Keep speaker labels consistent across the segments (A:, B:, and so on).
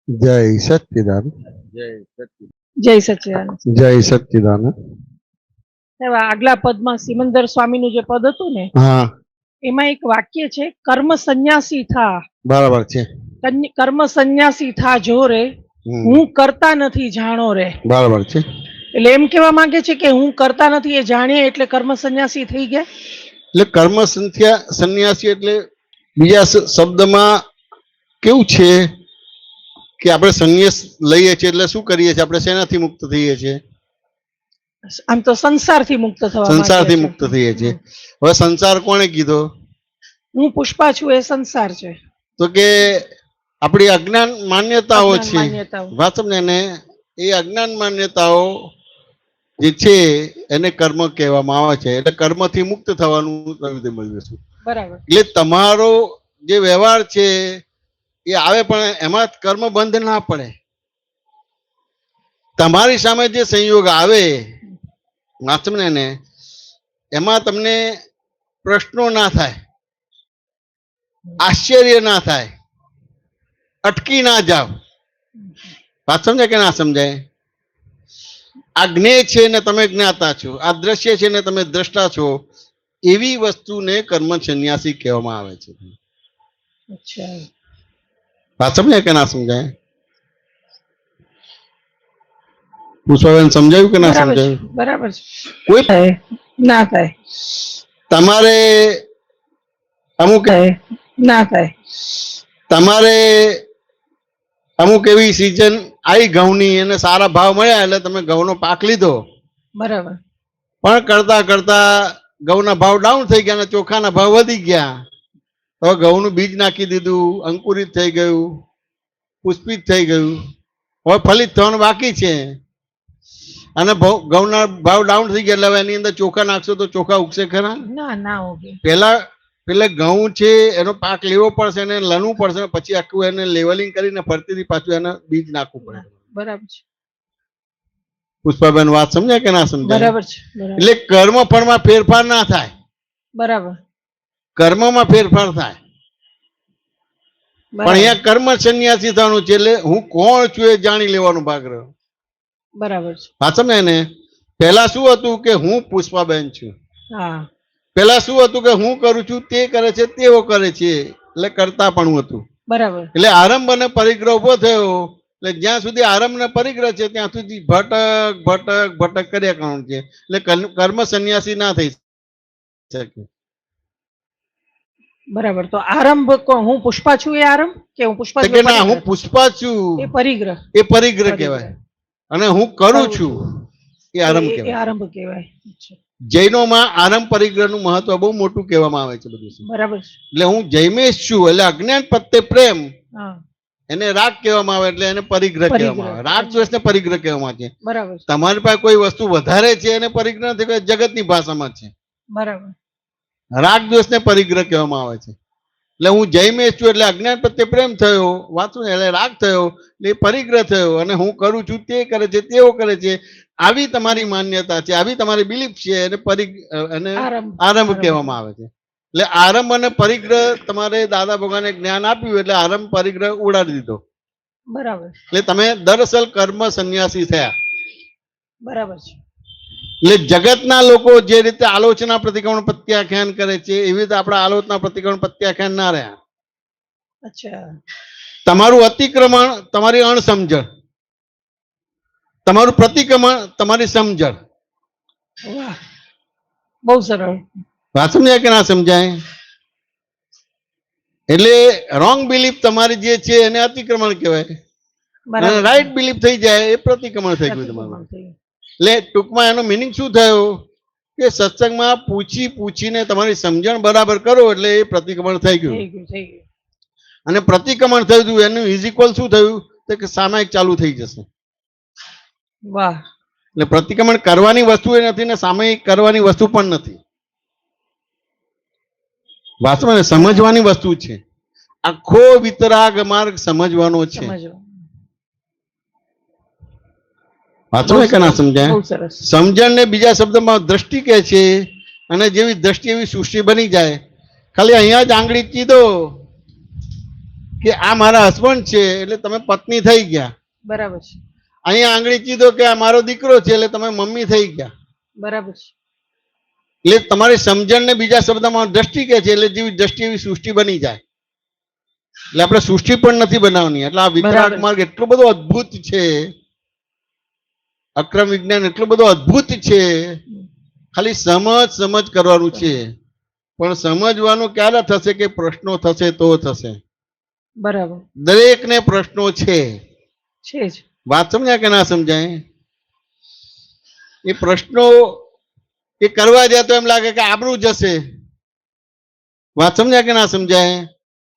A: જય સચ્ચિદાનંદ.
B: જય સચ્ચિદાનંદ.
A: જય સચ્ચિદાનંદ.
B: હવે આગલા પદમાં સિમંદર સ્વામીનું જે પદ હતું ને,
A: હા
B: એમાં એક વાક્ય છે, કર્મ સંન્યાસી થા.
A: બરાબર છે.
B: કર્મ સંન્યાસી થા જો રે, હું કરતા નથી જાણો રે.
A: બરાબર છે.
B: એટલે એમ કેવા માંગે છે કે હું કરતા નથી એ જાણીએ એટલે કર્મ સંન્યાસી થઈ ગયા.
A: એટલે કર્મ સંન્યાસી એટલે બીજા શબ્દમાં કેવું છે કે આપણે સંન્યાસ લઈએ છીએ એટલે શું કરીએ છીએ? આપણે શેનાથી મુક્ત થઈએ છીએ?
B: આમ તો સંસારથી મુક્ત થવા,
A: સંસારથી મુક્ત થઈએ છીએ. હવે સંસાર કોણે કીધો?
B: હું પુષ્પા છું એ સંસાર છે.
A: તો કે આપણી અજ્ઞાન માન્યતાઓ છે. વાત સમજે ને? એ અજ્ઞાન માન્યતાઓ જે છે એને કર્મ કહેવામાં આવે છે. એટલે કર્મથી મુક્ત થવાનું મળ્યું છે.
B: બરાબર.
A: એટલે તમારો જે વ્યવહાર છે એ આવે પણ એમાં કર્મ બંધ ના પડે. તમારી સામે જે સંયોગ આવે વાંચમને ને એમાં તમને પ્રશ્નો ના થાય, આશ્ચર્ય ના થાય, અટકી ના જાવ. વાત સમજાય કે ના સમજાય? આ જ્ઞેય છે ને તમે જ્ઞાતા છો, આ દ્રશ્ય છે ને તમે દ્રષ્ટા છો, એવી વસ્તુને કર્મ સંન્યાસી કહેવામાં આવે છે.
B: અચ્છા.
A: વાત સમજાય કે ના સમજાય? પુષ્પાબેન સમજાયું કે ના સમજાયું?
B: બરાબર છે.
A: કોઈ
B: ના થાય.
A: તમારે અમુક
B: ના થાય. તમારે
A: અમુક એવી સિઝન આવી ઘઉંની અને સારા ભાવ મળ્યા એટલે તમે ઘઉંનો પાક લીધો.
B: બરાબર.
A: પણ કરતા કરતા ઘઉંના ભાવ ડાઉન થઈ ગયા અને ચોખાના ભાવ વધી ગયા. હવે ઘઉંનું બીજ નાખી દીધું, અંકુરિત થઈ ગયું, પુષ્પિત થઈ ગયું, હવે ફલિત થવાનું બાકી છે અને ઘઉંના ભાવ ડાઉન થઈ ગયા એટલે હવે એની અંદર ચોખા નાખશો તો ચોખા ઉગશે ખરા?
B: ના ઉગે.
A: પેલા ઘઉં છે એનો પાક લેવો પડશે, એને લણવું પડશે, પછી આખું એને લેવલિંગ કરીને ફરતીથી પાછું એને બીજ નાખવું પડે.
B: બરાબર છે.
A: પુષ્પાબેન વાત સમજાય કે ના સમજાય?
B: બરાબર છે.
A: એટલે કર્મ ફળમાં ફેરફાર ના થાય.
B: બરાબર.
A: કર્મમાં ફેરફાર થાય પણ અહીંયા કર્મ સંન્યાસી થવાનું છે. એટલે હું કોણ છું એ જાણી લેવાનો ભાગ રહ્યો.
B: બરાબર છે.
A: વાત સમજાય ને? પહેલા શું હતું કે હું પુષ્પાબેન છું.
B: હા.
A: પેલા શું હતું કે હું કરું છું, તે કરે છે, તેઓ કરે છે, એટલે કરતા પણ હતું.
B: બરાબર. એટલે
A: આરંભ અને પરિગ્રહ ઉભો થયો. એટલે જ્યાં સુધી આરંભ ને પરિગ્રહ છે ત્યાં સુધી ભટક ભટક ભટક કર્યા કરવાનું છે. એટલે કર્મ સંન્યાસી ના થઈ શકે.
B: બરાબર. તો આરંભ હું પુષ્પા છું એ આરંભ કે હું પુષ્પા છું?
A: ના, હું પુષ્પા છું
B: એ પરિગ્રહ.
A: એ પરિગ્રહ કહેવાય અને હું કરું છું એ આરંભ કહેવાય.
B: આરંભ કહેવાય.
A: જૈનોમાં આરંભ પરિગ્રહ નું મહત્વ બહુ મોટું કહેવામાં આવે છે બધું.
B: બરાબર.
A: એટલે હું જૈમેશ છું એટલે અજ્ઞાન પ્રત્યે પ્રેમ, એને રાગ કહેવામાં આવે, એટલે એને પરિગ્રહ કહેવામાં આવે. રાગ દ્વેષ ને પરિગ્રહ કહેવામાં આવે છે.
B: બરાબર.
A: તમારી પાસે કોઈ વસ્તુ વધારે છે એને પરિગ્રહ નથી, જગતની ભાષામાં છે.
B: બરાબર.
A: રાગ દ્વેષ ને પરિગ્રહ કહેવામાં આવે છે. એટલે હું જૈમેશ છું એટલે અજ્ઞાન પ્રત્યે પ્રેમ થયો, વાંચું ને એટલે રાગ થયો, એટલે પરિગ્રહ થયો અને હું કરું છું, તે કરે છે, તેઓ કરે છે, આવી તમારી માન્યતા છે, આવી તમારી બિલીફ છે, અને આરંભ કહેવામાં આવે છે. એટલે આરંભ અને પરિગ્રહ તમારે દાદા ભગવાને જ્ઞાન આપ્યું એટલે આરંભ પરિગ્રહ ઉડાડી દીધો.
B: બરાબર.
A: એટલે તમે દરઅસલ કર્મ સંન્યાસી થયા.
B: બરાબર છે.
A: એટલે જગતના લોકો જે રીતે આલોચના પ્રતિક્રમણ પ્રત્યાખ્યાન કરે છે એવી રીતે આપણા આલોચના પ્રતિક્રમણ પ્રત્યાખ્યાન ના રહ્યા.
B: અચ્છા. તમારું
A: અતિક્રમણ તમારી અણસમજણ, તમારું પ્રતિક્રમણ તમારી સમજણ.
B: બહુ સરળ.
A: વાત સમજાય કે ના સમજાય? એટલે રોંગ બિલીફ તમારી જે છે એને અતિક્રમણ કહેવાય, અને રાઈટ બિલીફ થઈ જાય એ પ્રતિક્રમણ થઈ ગયું તમારું. એટલે ટૂંકમાં એનો મિનિંગ શું થયો કે સત્સંગમાં પૂછીને તમારી સમજણ બરાબર કરો એટલે એ પ્રતિક્રમણ થઈ ગયું. અને પ્રતિક્રમણ થયું એનું ઇઝ ઇક્વલ શું થયું કે સામાયિક ચાલુ થઈ જશે.
B: વાહ.
A: એટલે પ્રતિક્રમણ કરવાની વસ્તુ એ નથી ને સામાયિક કરવાની વસ્તુ પણ નથી. વાસ્તવમાં સમજવાની વસ્તુ છે. આખો વિતરાગ માર્ગ સમજવાનો છે. વાંચો કે ના સમજાય? સમજણ ને બીજા શબ્દમાં દ્રષ્ટિ કહે છે, અને જેવી દ્રષ્ટિ એવી સૃષ્ટિ બની જાય. ખાલી અહીંયા જ આંગળી કીધો કે આ મારા હસબન્ડ છે એટલે તમે પત્ની થઈ ગયા.
B: બરાબર છે.
A: અહીંયા આંગળી ચીધો કે આ મારો દીકરો છે એટલે તમે મમ્મી થઈ ગયા.
B: બરાબર છે.
A: એટલે તમારી સમજણને બીજા શબ્દમાં દ્રષ્ટિ કે છે એટલે જેવી દ્રષ્ટિ એવી સૃષ્ટિ બની જાય. એટલે આપણે સૃષ્ટિ પણ નથી બનાવવાની. એટલે આ વિતરાગ માર્ગ એટલો બધો અદ્ભુત છે, અક્રમ વિજ્ઞાન એટલું બધું અદ્ભુત છે, ખાલી સમજ કરવાનું છે. પણ સમજવાનું ક્યારે થશે કે પ્રશ્નો થશે તો થશે.
B: બરાબર.
A: દરેકને પ્રશ્નો છે.
B: છે જ.
A: વાત સમજાય કે ના સમજાય? એ પ્રશ્નો એ કરવા જાય તો એમ લાગે કે આબરૂ જશે. વાત સમજાય કે ના સમજાય?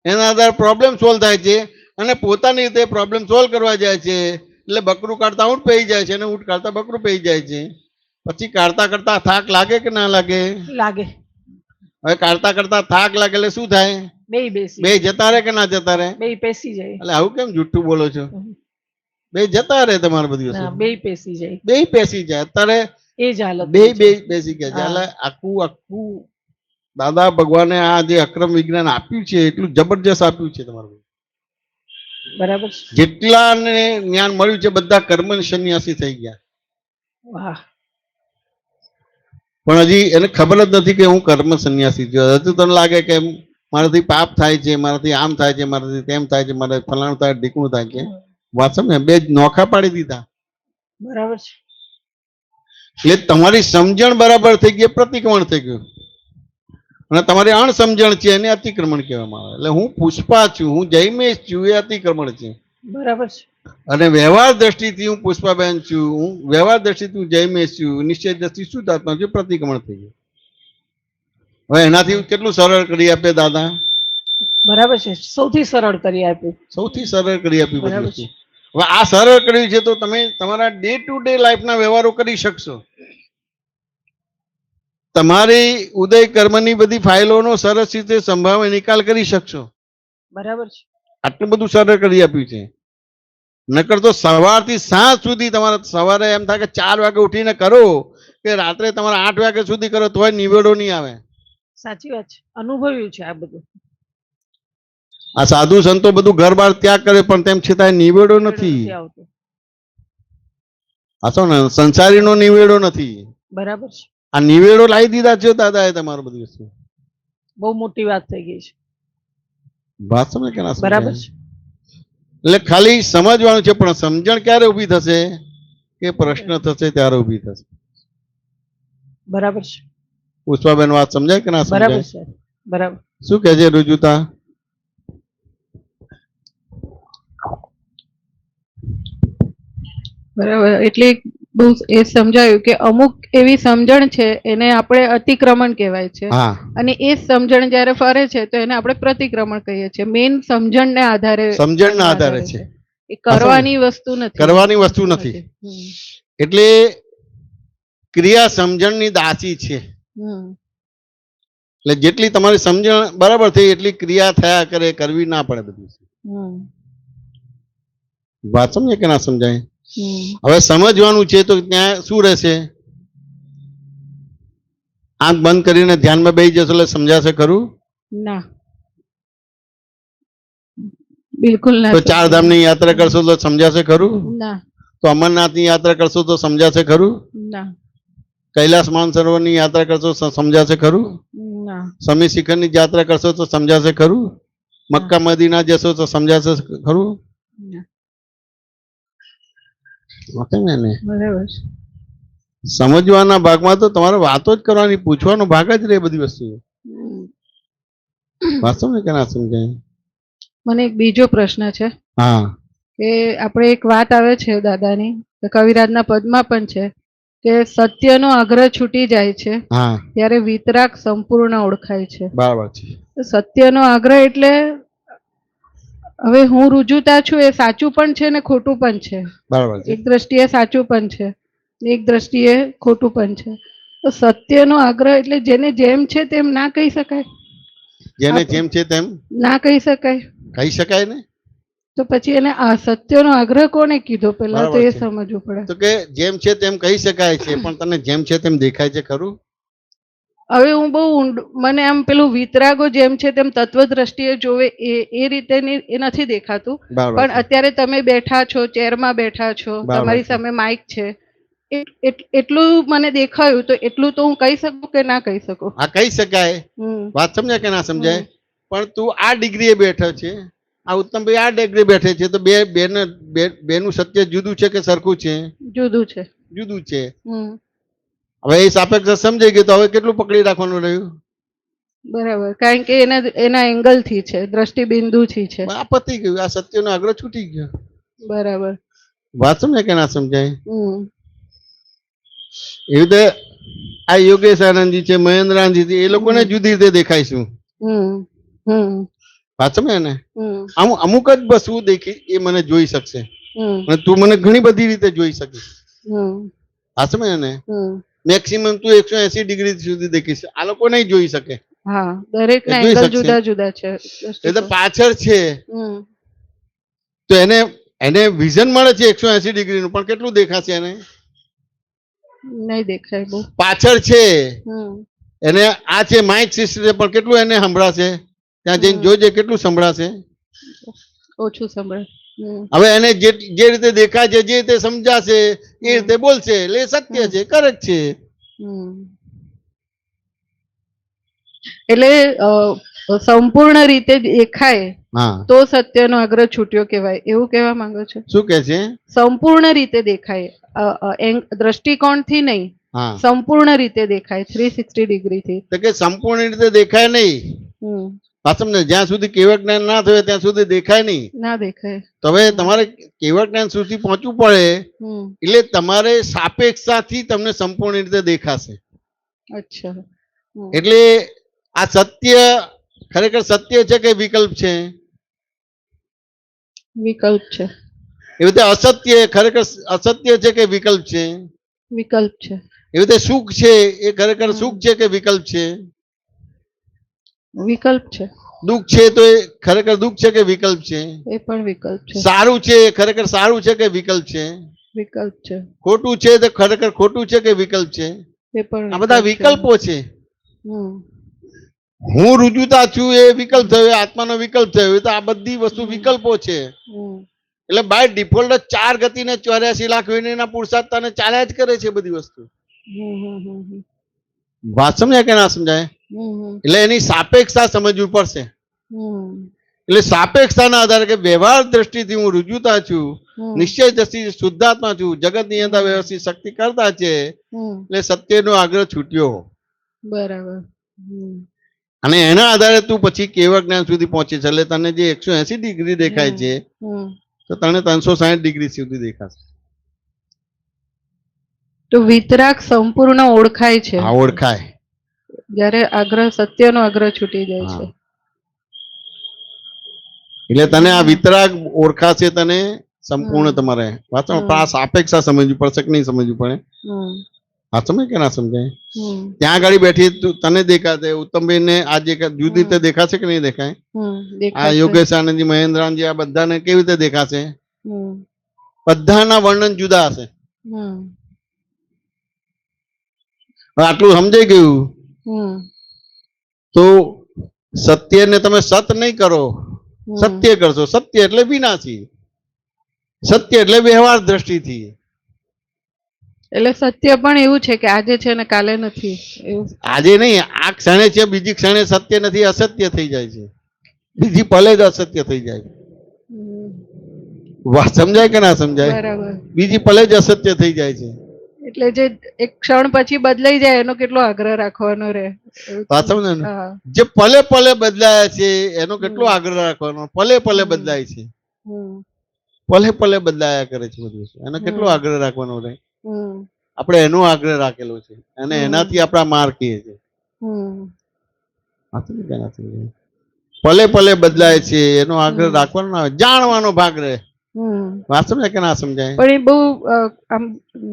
A: એના આધારે પ્રોબ્લેમ સોલ્વ થાય છે અને પોતાની રીતે પ્રોબ્લેમ સોલ્વ કરવા જાય છે. એટલે બકરું કાઢતા ઊંટ પેઈ જાય છે અને ઊંટ કાઢતા બકરું પેઈ જાય છે. પછી કાઢતા કરતા થાક લાગે કે ના લાગે?
B: લાગે.
A: હવે કાઢતા કરતા થાક લાગે એટલે શું થાય? બે જતા રહે કે ના જતા રહે?
B: બે પેસી જાય.
A: એટલે આવું કેમ જુઠ્ઠું બોલો છો? બે જતા રહે તમારે બધી વસ્તુ.
B: બે પેસી જાય. બે
A: પેસી જાય. અત્યારે
B: એ જ હાલત. બે
A: બેસી ગયા છે. એટલે આખું દાદા ભગવાને આ જે અક્રમ વિજ્ઞાન આપ્યું છે એટલું જબરજસ્ત આપ્યું છે તમારું.
B: બરાબર.
A: જેટલાને જ્ઞાન મળ્યું છે બધા કર્મ સંન્યાસી થઈ ગયા.
B: વાહ.
A: પણ હજી એને ખબર જ નથી કે હું કર્મ સંન્યાસી છું. હજુ તને લાગે કે મારાથી પાપ થાય છે, મારાથી આમ થાય છે, મારાથી તેમ થાય છે, મારે ફલાણું થાય, ઢીકણું થાય છે. વાત સમજે? બે જ નોખા પાડી દીધા.
B: બરાબર છે.
A: એટલે તમારી સમજણ બરાબર થઈ ગઈ, પ્રતિક્રમણ થઈ ગયું. અને તમારી અણસમજણ છે એને અતિક્રમણ કહેવામાં આવે. એટલે હું પુષ્પા છું, હું જયમેશ છું, એ અતિક્રમણ છે.
B: બરાબર છે. અને
A: વ્યવહાર દ્રષ્ટિથી હું પુષ્પાબેન છું, હું વ્યવહાર દ્રષ્ટિથી હું જયમેશ છું, નિશ્ચય દ્રષ્ટિ શુદ્ધાત્મા છું, પ્રતિક્રમણ થઈ ગયું. હવે એનાથી કેટલું સરળ કરી આપે દાદા?
B: બરાબર છે. સૌથી સરળ કરી આપ્યું.
A: સૌથી સરળ કરી આપ્યું બધું. હવે આ સરળ કર્યું છે તો તમે તમારા ડે ટુ ડે લાઈફના વ્યવહારો કરી શકશો. તમારી ઉદય કર્મની બધી ફાઇલોનો સરસ રીતે સંભાવે નિકાલ કરી શકશો.
B: બરાબર છે.
A: આટલું બધું સરળ કરી આપ્યું છે. નકર તો સવારથી સાંજ સુધી તમારે સવારે એમ થાય કે 4 વાગે ઉઠીને કરો કે રાત્રે તમારે 8 વાગ્યા સુધી કરો તોય નિવેડો નહીં આવે.
B: સાચી વાત છે. અનુભવ્યું છે આ બધું.
A: આ સાધુ સંતો બધું ઘર બાર ત્યાગ કરે પણ તેમ છતાં નિવેડો નથી. આ શું ને સંસારીનો નિવેડો નથી.
B: બરાબર છે.
A: આ નિવેડો લાવી દીધા છે દાદા એ તમારું બધી વસ્તુ.
B: બહુ મોટી વાત થઈ ગઈ છે.
A: વાત સમજ કે ના સમજ?
B: બરાબર છે.
A: એટલે ખાલી સમજવાનું છે. પણ સમજણ ક્યારે ઊભી થશે કે પ્રશ્ન થશે ત્યારે ઊભી થશે.
B: બરાબર છે.
A: પુષ્પાબેન વાત સમજાય કે ના સમજાય?
B: બરાબર છે. બરાબર.
A: શું કહે છે રુજુતા?
C: બરાબર. એટલે બહુ એ સમજાયું કે અમુક એવી સમજણ છે એને આપણે અતિક્રમણ કહેવાય છે. અને એ સમજણ જ્યારે ફરે છે તો એને આપણે પ્રતિક્રમણ કહીએ છીએ. મેઇન સમજણને આધારે છે. એ કરવાની વસ્તુ નથી.
A: કરવાની વસ્તુ નથી. એટલે ક્રિયા સમજણની દાસી છે. એટલે જેટલી તમારી સમજણ બરાબર થઈ એટલી ક્રિયા થયા કરે, કરવી ના પડે બધી. વાત સમજે કે ના સમજાય? હવે સમજવાનું છે તો ત્યાં શું રહેશે? આંખ બંધ કરીને ધ્યાનમાં બેસી જશો એટલે સમજાશે ખરું?
C: ના, બિલકુલ ના.
A: તો 4 ધામની યાત્રા કરશો તો સમજાશે ખરું?
C: ના.
A: તો અમરનાથની યાત્રા કરશો તો સમજાશે ખરું?
C: ના.
A: કૈલાસ માનસરોવરની યાત્રા કરશો તો સમજાશે ખરું?
C: ના.
A: સમી શિખરની યાત્રા કરશો તો સમજાશે ખરું? મક્કા મદીના જશો તો સમજાશે ખરું? સમજવાના ભાગમાં તો તમારે વાતો જ કરવાની, પૂછવાનો ભાગ જ રહે બધી વસ્તુ. વાસ્તવ ને કે ના સમજાય?
C: મને એક બીજો પ્રશ્ન છે.
A: હા.
C: કે આપણે એક વાત આવે છે દાદાની, કવિરાજના પદમાં પણ છે કે સત્યનો આગ્રહ છૂટી જાય છે ત્યારે વિતરાગ સંપૂર્ણ ઓળખાય છે.
A: બરાબર છે.
C: સત્યનો આગ્રહ એટલે હવે હું રુજુતા છું એ સાચું પણ છે ને ખોટું પણ છે.
A: બરાબર છે.
C: એક દ્રષ્ટિએ સાચું પણ છે, એક દ્રષ્ટિએ ખોટું પણ છે. તો સત્યનો આગ્રહ એટલે જેને જેમ છે તેમ ના કહી શકાય?
A: જેને જેમ છે તેમ
C: ના કહી શકાય?
A: કહી શકાય ને.
C: તો પછી એને આ સત્યનો આગ્રહ કોને કીધો? પેલા તો એ સમજવું પડે.
A: તો કે જેમ છે તેમ કહી શકાય છે પણ તને જેમ છે તેમ દેખાય છે ખરું?
C: હવે હું બહુ મને આમ પેલું વિતરાગો જેમ છે તેમ તત્વ દ્રષ્ટિએ જોવે એ રીતે એ નથી દેખાતું.
A: બરાબર
C: પણ
A: છે.
C: અત્યારે તમે બેઠા છો, ચેરમાં બેઠા છો,
A: બરાબર
C: તમારી
A: છે.
C: સામે માઇક છે, એટલું મને દેખાયું, તો એટલું તો હું કહી શકું કે ના કહી શકું?
A: આ કહી શકાય,
C: હમ
A: વાત સમજાય કે ના સમજાય?
C: હમ.
A: પણ તું આ ડિગ્રીએ બેઠો છે, આ ઉત્તમભાઈ આ ડિગ્રી બેઠે છે, તો બેનું સત્ય જુદું છે કે સરખું છે?
C: જુદું છે.
A: જુદું છે.
C: હમ.
A: હવે એ સાપેક્ષ સમજાઈ ગયું, તો હવે કેટલું પકડી રાખવાનું રહ્યું?
C: બરાબર, કારણ કે એના એંગલ થી છે, દ્રષ્ટિબિંદુ થી છે.
A: આ પતી ગયું, આ સત્યનો આગ્રહ છૂટી ગયો.
C: બરાબર.
A: વાત સમજાય કે ના સમજાય?
C: હમ.
A: એવી રીતે આ યોગેશ આનંદજી છે, મહેન્દ્ર આનંદજી છે, એ લોકોને જુદી રીતે દેખાઈશું.
C: હમ હમ
A: વાત સમજાય ને?
C: હમ
A: અમુક જ વસ્તુ દેખી એ મને જોઈ શકશે,
C: હમ
A: અને તું મને ઘણી બધી રીતે જોઈ શકીશ.
C: હમ
A: વાત સમજાય ને?
C: હમ.
A: મેક્સિમમ તું 180 ડિગ્રી સુધી દેખીશ, આ લોકો નહીં જોઈ શકે.
C: હા, દરેક ના
A: જોઈ
C: એંગલ
A: શકશે.
C: જુદા જુદા છે.
A: એ તો પાછળ છે,
C: હમ.
A: તો એને વિઝન મળે છે 180 ડિગ્રીનું, પણ કેટલું દેખાશે એને?
C: નહીં દેખાય બહુ.
A: પાછળ છે,
C: હમ
A: એને આ છે માઇક સિસ્ટમ છે, પણ કેટલું એને સંભળાશે? ત્યાં જઈને જોજે કેટલું સંભળાશે.
C: ઓછું સંભળાય.
A: હવે એને જે રીતે દેખાય છે, જે રીતે સમજાશે એ રીતે બોલશે, એટલે એ સત્ય છે, કરેક્ટ છે.
C: એટલે સંપૂર્ણ રીતે દેખાય
A: હા,
C: તો સત્યનો આગ્રહ છૂટ્યો કહેવાય, એવું કહેવા માંગો છો?
A: શું કે છે?
C: સંપૂર્ણ રીતે દેખાય, દ્રષ્ટિકોણથી નહીં,
A: હા,
C: સંપૂર્ણ રીતે દેખાય 360 ડિગ્રીથી.
A: તો કે સંપૂર્ણ રીતે દેખાય નહીં. પાછળ જ્યાં સુધી કેવળ જ્ઞાન ના થયું ત્યાં સુધી દેખાય નહીં.
C: ના દેખાય.
A: તો હવે તમારે કેવળ જ્ઞાન સુધી પહોંચવું પડે, એટલે તમારે સાપેક્ષતાથી તમને સંપૂર્ણ રીતે દેખાશે.
C: અચ્છા.
A: એટલે આ સત્ય ખરેખર સત્ય છે કે વિકલ્પ છે?
C: વિકલ્પ છે.
A: એવી રીતે અસત્ય ખરેખર અસત્ય છે કે વિકલ્પ છે?
C: વિકલ્પ છે.
A: એવી રીતે સુખ છે એ ખરેખર સુખ છે કે વિકલ્પ છે?
C: વિકલ્પ છે.
A: દુઃખ છે તો એ ખરેખર દુઃખ છે કે વિકલ્પ છે?
C: એ પણ વિકલ્પ છે.
A: સારું છે એ ખરેખર સારું છે કે વિકલ્પ છે?
C: વિકલ્પ છે.
A: ખોટું છે તો ખરેખર ખોટું છે કે વિકલ્પ છે?
C: એ પણ
A: આ બધા વિકલ્પો છે.
C: હમ.
A: હું રુજુતા છું એ વિકલ્પ થયો, આત્માનો વિકલ્પ થયો, તો આ બધી વસ્તુ વિકલ્પો છે. એટલે બાય ડિફોલ્ટ 4 ગતિને 84 લાખ વિનયના પુરુષાર્થને ચાલ્યા જ કરે છે બધી વસ્તુ. વાત સમજાય કે ના સમજાય? એટલે એની સાપેક્ષતા સમજવું પડશે. એટલે સાપેક્ષતાના આધારે કે વ્યવહાર દ્રષ્ટિથી હું રુજુતા છું, નિશ્ચય દ્રષ્ટિથી શુદ્ધાત્મા છું, જગત નિયંતા વ્યવસ્થિત શક્તિ કરતા છે, એટલે સત્યનો આગ્રહ છૂટ્યો.
C: બરાબર.
A: અને એના આધારે તું પછી કેવળ જ્ઞાન સુધી પહોંચી છે, એટલે તને જે 180 ડિગ્રી દેખાય છે, તો તને 360 ડિગ્રી સુધી દેખાશે.
C: તો વિતરાગ સંપૂર્ણ ઓળખાય છે.
A: આ ઓળખાય
C: જ્યારે આગ્રહ સત્યનો આગ્રહ છૂટી જાય છે.
A: એટલે તને આ વિતરાગ ઓળખાશે, તને સંપૂર્ણ તમારે વાંચો. આ સાપેક્ષા સમજવી પડશે કે નહીં સમજવું પડે? હા, સમજ કે ના સમજાય? ત્યાં આગળ બેઠી તને દેખાશે, ઉત્તમભાઈ ને આ જે જુદી રીતે દેખાશે કે નહીં દેખાય? આ યોગેશ આનંદજી, મહેન્દ્ર આનંદજી, આ બધાને કેવી રીતે દેખાશે? બધાના વર્ણન જુદા હશે. આટલું સમજાઈ ગયું તો સત્યને તમે સત નહીં કરો, સત્ય કરશો. સત્ય એટલે વિનાશી, સત્ય એટલે વ્યવહાર દ્રષ્ટિથી.
C: એટલે સત્ય પણ એવું છે કે આજે છે ને કાલે નથી.
A: આજે નહીં, આ ક્ષણે છે, બીજી ક્ષણે સત્ય નથી, અસત્ય થઈ જાય છે. બીજી પલે જ અસત્ય થઈ જાય છે. વાત સમજાય કે ના સમજાય?
C: બરાબર.
A: બીજી પલે જ અસત્ય થઈ જાય છે.
C: એટલે જે એક ક્ષણ પછી બદલાઈ જાય એનો કેટલો આગ્રહ રાખવાનો રહે?
A: વાત સમજો ને? જે પલે પલે બદલાય છે એનો કેટલો આગ્રહ રાખવાનો? પલે પલે બદલાય છે, પલે પલે બદલાયા કરે છે બધું, એનો કેટલો આગ્રહ રાખવાનો રહે? આપણે એનો આગ્રહ રાખેલો છે અને એનાથી આપણા માર કહીએ છીએ. પલે પલે બદલાય છે એનો આગ્રહ રાખવાનો ના હોય, જાણવાનો ભાગ રહે. વાત સમજાય કે ના સમજાય?
C: પણ એ બહુ આમ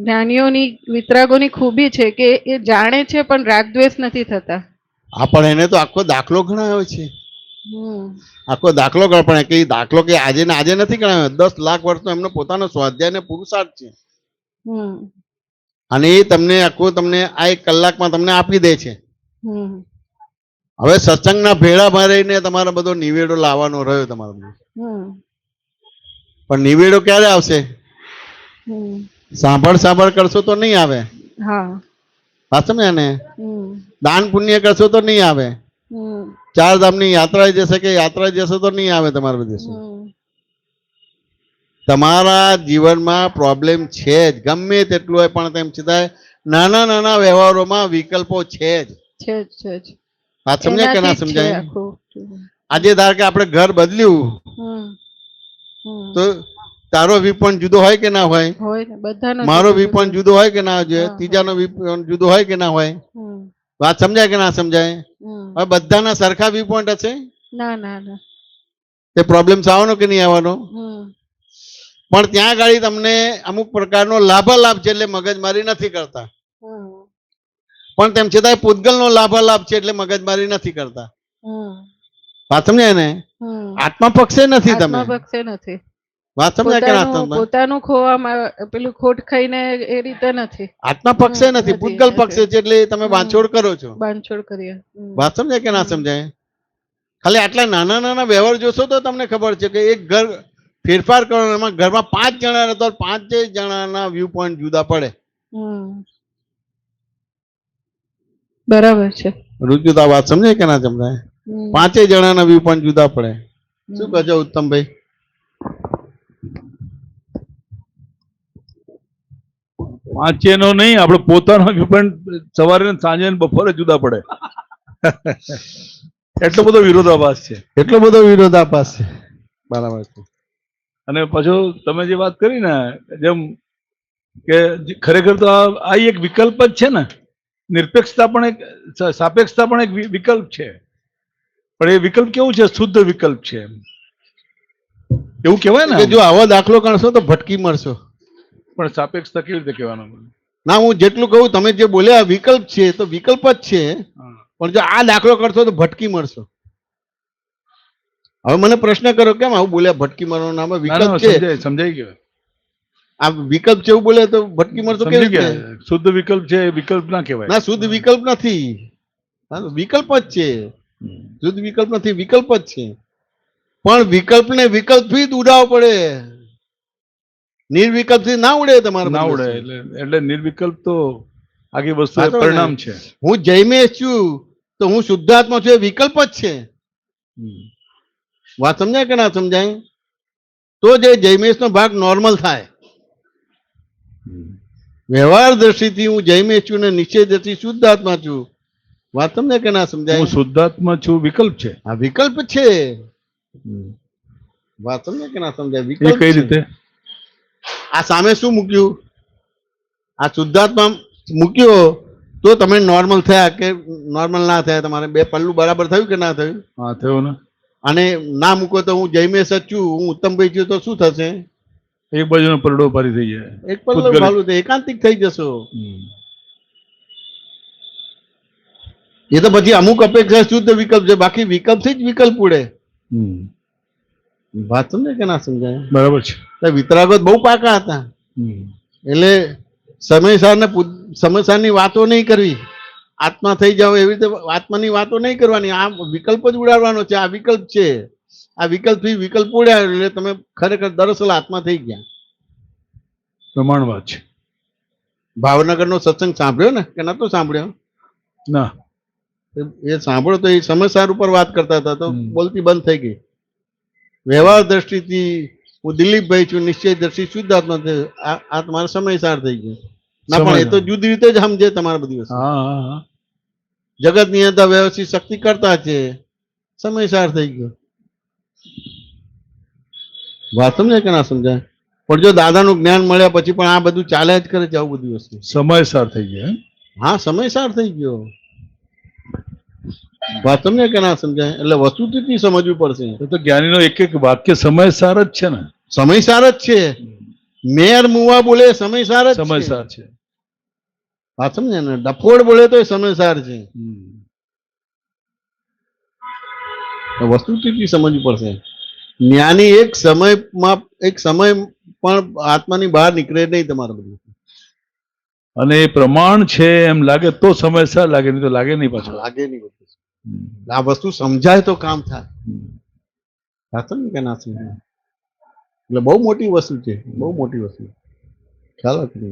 C: જ્ઞાનીઓની, વિતરાગોની ખૂબી છે કે એ જાણે છે પણ રાગ દ્વેષ નથી થતા.
A: હા, પણ એને તો આખો દાખલો ગણાયો છે. આખો દાખલો પણ કે દાખલો કે આજે ને આજે નથી ગણાયો, 10 લાખ વર્ષનો એમનો પોતાનો સ્વાધ્યાય ને પુરુષાર્થ છે. અને એ તમને આખો તમને આ 1 કલાકમાં તમને આપી દે છે.
C: હમ
A: હવે સત્સંગના ભેળામાં રહીને તમારો બધો નિવેડો લાવવાનો રહ્યો તમારો બધો.
C: હમ
A: પણ નિવેડો ક્યારે આવશે?
C: હમ
A: સાંભળ કરશો તો નહીં આવે.
C: હા
A: વાત સમજ્યા ને?
C: હમ
A: દાન પુણ્ય કરશો તો નહીં આવે.
C: હમ
A: 4 ધામની યાત્રા જશે કે યાત્રા જશો તો નહીં આવે તમારા બધે. તમારા જીવનમાં પ્રોબ્લેમ છે જ, ગમે તેટલું હોય, પણ તેમ છતાંય નાના નાના વ્યવહારોમાં વિકલ્પો છે જ. વાત સમજાય કે ના સમજાય? આજે ધાર કે આપણે ઘર બદલ્યું તો તારો વ્યૂ પોઈન્ટ જુદો હોય કે ના હોય? મારો વ્યૂ પોઈન્ટ જુદો હોય કે ના હોય? ત્રીજાનો વ્યૂ પોઈન્ટ જુદો હોય કે ના હોય? વાત સમજાય કે ના સમજાય? હવે બધાના સરખા વ્યૂ પોઈન્ટ હશે?
C: ના.
A: તે પ્રોબ્લેમ આવવાનો કે નહીં આવવાનો? પણ ત્યાં આગળ તમને અમુક પ્રકારનો લાભાલાભ છે એટલે મગજમારી નથી કરતા. પણ તેમ છતાંય પૂતગલનો લાભાલાભ છે એટલે મગજમારી નથી કરતા. વાત સમજાય ને? આત્મા પક્ષે નથી તમે. વાત સમજાય કે ના?
C: પોતાનું ખોવામાં પેલું ખોટ ખાઈને એ રીતે નથી.
A: આત્મા પક્ષે નથી, પૂતગલ પક્ષે છે એટલે તમે બાંધછોડ કરો છો.
C: બાંધછોડ કરીએ.
A: વાત સમજાય કે ના સમજાય? ખાલી આટલા નાના નાના વ્યવહાર જોશો તો તમને ખબર છે કે એક ઘર ફેરફાર કરો, એમાં ઘરમાં 5 જણા તો 5 જણાના વ્યૂ પોઈન્ટ જુદા પડે.
C: બરાબર છે.
A: રુચિતા વાત સમજાય કે ના સમજાય? 5 જણાના વ્યૂ પોઈન્ટ જુદા પડે. શું કહો છો ઉત્તમભાઈ?
D: પાંચેનો નહીં, આપણે પોતાનો વ્યૂ પોઈન્ટ સવારે ને સાંજે ને બપોરે જુદા પડે. એટલો બધો વિરોધાભાસ છે.
A: એટલો બધો વિરોધાભાસ છે. બરાબર છે.
D: અને પાછું તમે જે વાત કરી ને, જેમ કે ખરેખર તો આ એક વિકલ્પ જ છે ને. નિરપેક્ષતા પણ એક, સાપેક્ષતા પણ એક વિકલ્પ છે. પણ એ વિકલ્પ કેવું છે? શુદ્ધ વિકલ્પ છે. એવું કહેવાય ને,
A: જો આવો દાખલો કરશો તો ભટકી મરશો.
D: પણ સાપેક્ષતા કેવી રીતે કહેવાનું?
A: ના, હું જેટલું કહું, તમે જે બોલ્યા વિકલ્પ છે તો વિકલ્પ જ છે. પણ જો આ દાખલો કરશો તો ભટકી મરશો. હવે મને પ્રશ્ન કરો, કેમ આવું બોલ્યા ભટકી મરવાનો? નામ વિકલ્પ છે.
D: સમજાઈ ગયો.
A: આ વિકલ્પ છે એવું બોલે તો ભટકી મરશો કેવી રીતે?
D: શુદ્ધ વિકલ્પ છે, વિકલ્પ ના કહેવાય.
A: ના, શુદ્ધ વિકલ્પ નથી, વિકલ્પ જ છે. શુદ્ધ વિકલ્પ નથી, વિકલ્પ જ છે. પણ વિકલ્પને વિકલ્પથી જ ઉડાવવો પડે. નિર્વિકલ્પથી ના ઉડે તમારે.
D: ના ઉડે એટલે નિર્વિકલ્પ તો આખી વસ્તુ પરિણામ છે.
A: હું જૈમેશ છું તો હું શુદ્ધાત્મા છું, એ વિકલ્પ જ છે. વાત સમજાય કે ના સમજાય? તો જે જૈમેશનો ભાગ નોર્મલ થાય. વ્યવહાર દ્રષ્ટિથી હું જૈમેશ છું ને નિશ્ચય દ્રષ્ટિ શુદ્ધાત્મા છું. વાત સમજાય કે ના સમજાય?
D: હું શુદ્ધાત્મા છું, વિકલ્પ છે.
A: આ વિકલ્પ છે. વાત સમજાય કે ના સમજાય? વિકલ્પ
D: કઈ રીતે?
A: આ સામે શું મૂક્યું? આ શુદ્ધાત્મા મૂક્યો તો તમે નોર્મલ થયા કે નોર્મલ ના થયા? તમારે બે પલ્લું બરાબર થયું કે ના થયું?
D: હા, થયું ને.
A: અને ના મૂકો તો હું જૈમેશ જ છું, હું ઉત્તમભાઈ છું, તો શું થશે?
D: એક બાજુનો પરડો ભારી થઈ જાય.
A: એક પલ્લું ભાલું તો એકાંતિક થઈ જશો. એ તો પછી અમુક અપેક્ષા શુદ્ધ વિકલ્પ છે, બાકી વિકલ્પથી જ વિકલ્પ ઉડે. વાત સમજાય કે ના સમજાય?
D: બરાબર છે.
A: વિતરાગો બહુ પાકા હતા. એટલે સમયસારની વાતો નહીં કરવી. આત્મા થઈ જાવ એવી રીતે આત્માની વાતો નહીં કરવાની. આ વિકલ્પ જ ઉડાડવાનો છે. આ વિકલ્પ છે. આ વિકલ્પથી વિકલ્પ ઉડ્યા એટલે તમે ખરેખર દરઅસલ આત્મા થઈ ગયા.
D: પ્રમાણ વાત છે.
A: ભાવનગરનો સત્સંગ સાંભળ્યો ને કે નતો સાંભળ્યો?
D: ના,
A: એ સાંભળો તો એ સમયસાર ઉપર વાત કરતા હતા તો બોલતી બંધ થઈ ગઈ. વ્યવહાર દ્રષ્ટિથી હું દિલીપભાઈ છું, નિશ્ચય દ્રષ્ટિ શુદ્ધાત્મા છે. આ તમારો સમયસાર થઈ ગયો. ના, પણ એ તો જુદી રીતે જ સમજે તમારે બધી વસ્તુ. જગત ની અંદર વ્યવસ્થિત શક્તિ કરતા છે, સમયસાર થઈ ગયો. વાત સમજાય કે ના સમજાય? પણ જો દાદાનું જ્ઞાન મળ્યા પછી પણ આ બધું ચાલ્યા જ કરે છે. આવું બધી વસ્તુ
D: સમયસાર થઈ ગયો.
A: હા, સમયસાર થઈ ગયો. વાત સમજાય કે ના સમજાય? એટલે વસ્તુથી સમજવું પડશે.
D: તો જ્ઞાનીનો એક એક વાક્ય સમયસાર જ છે ને.
A: સમયસાર જ છે. મેર મુવા બોલે સમયસાર જ
D: સમયસાર છે.
A: વાત સમજે ને? ડફોડ બોલે તો સમયસાર છે. વસ્તુથી સમજવું પડશે. જ્ઞાની એક સમય પણ આત્માની બહાર નીકળે નહીં તમારે બધું.
D: અને એ પ્રમાણ છે એમ લાગે તો સમયસર લાગે, નહીં તો લાગે નહીં પાછું.
A: લાગે નહીં બધું. આ વસ્તુ સમજાય તો કામ થાય. સાચું ને કે ના સમજાય? એટલે બહુ મોટી વસ્તુ છે, બહુ મોટી વસ્તુ. ખ્યાલ હતો ને?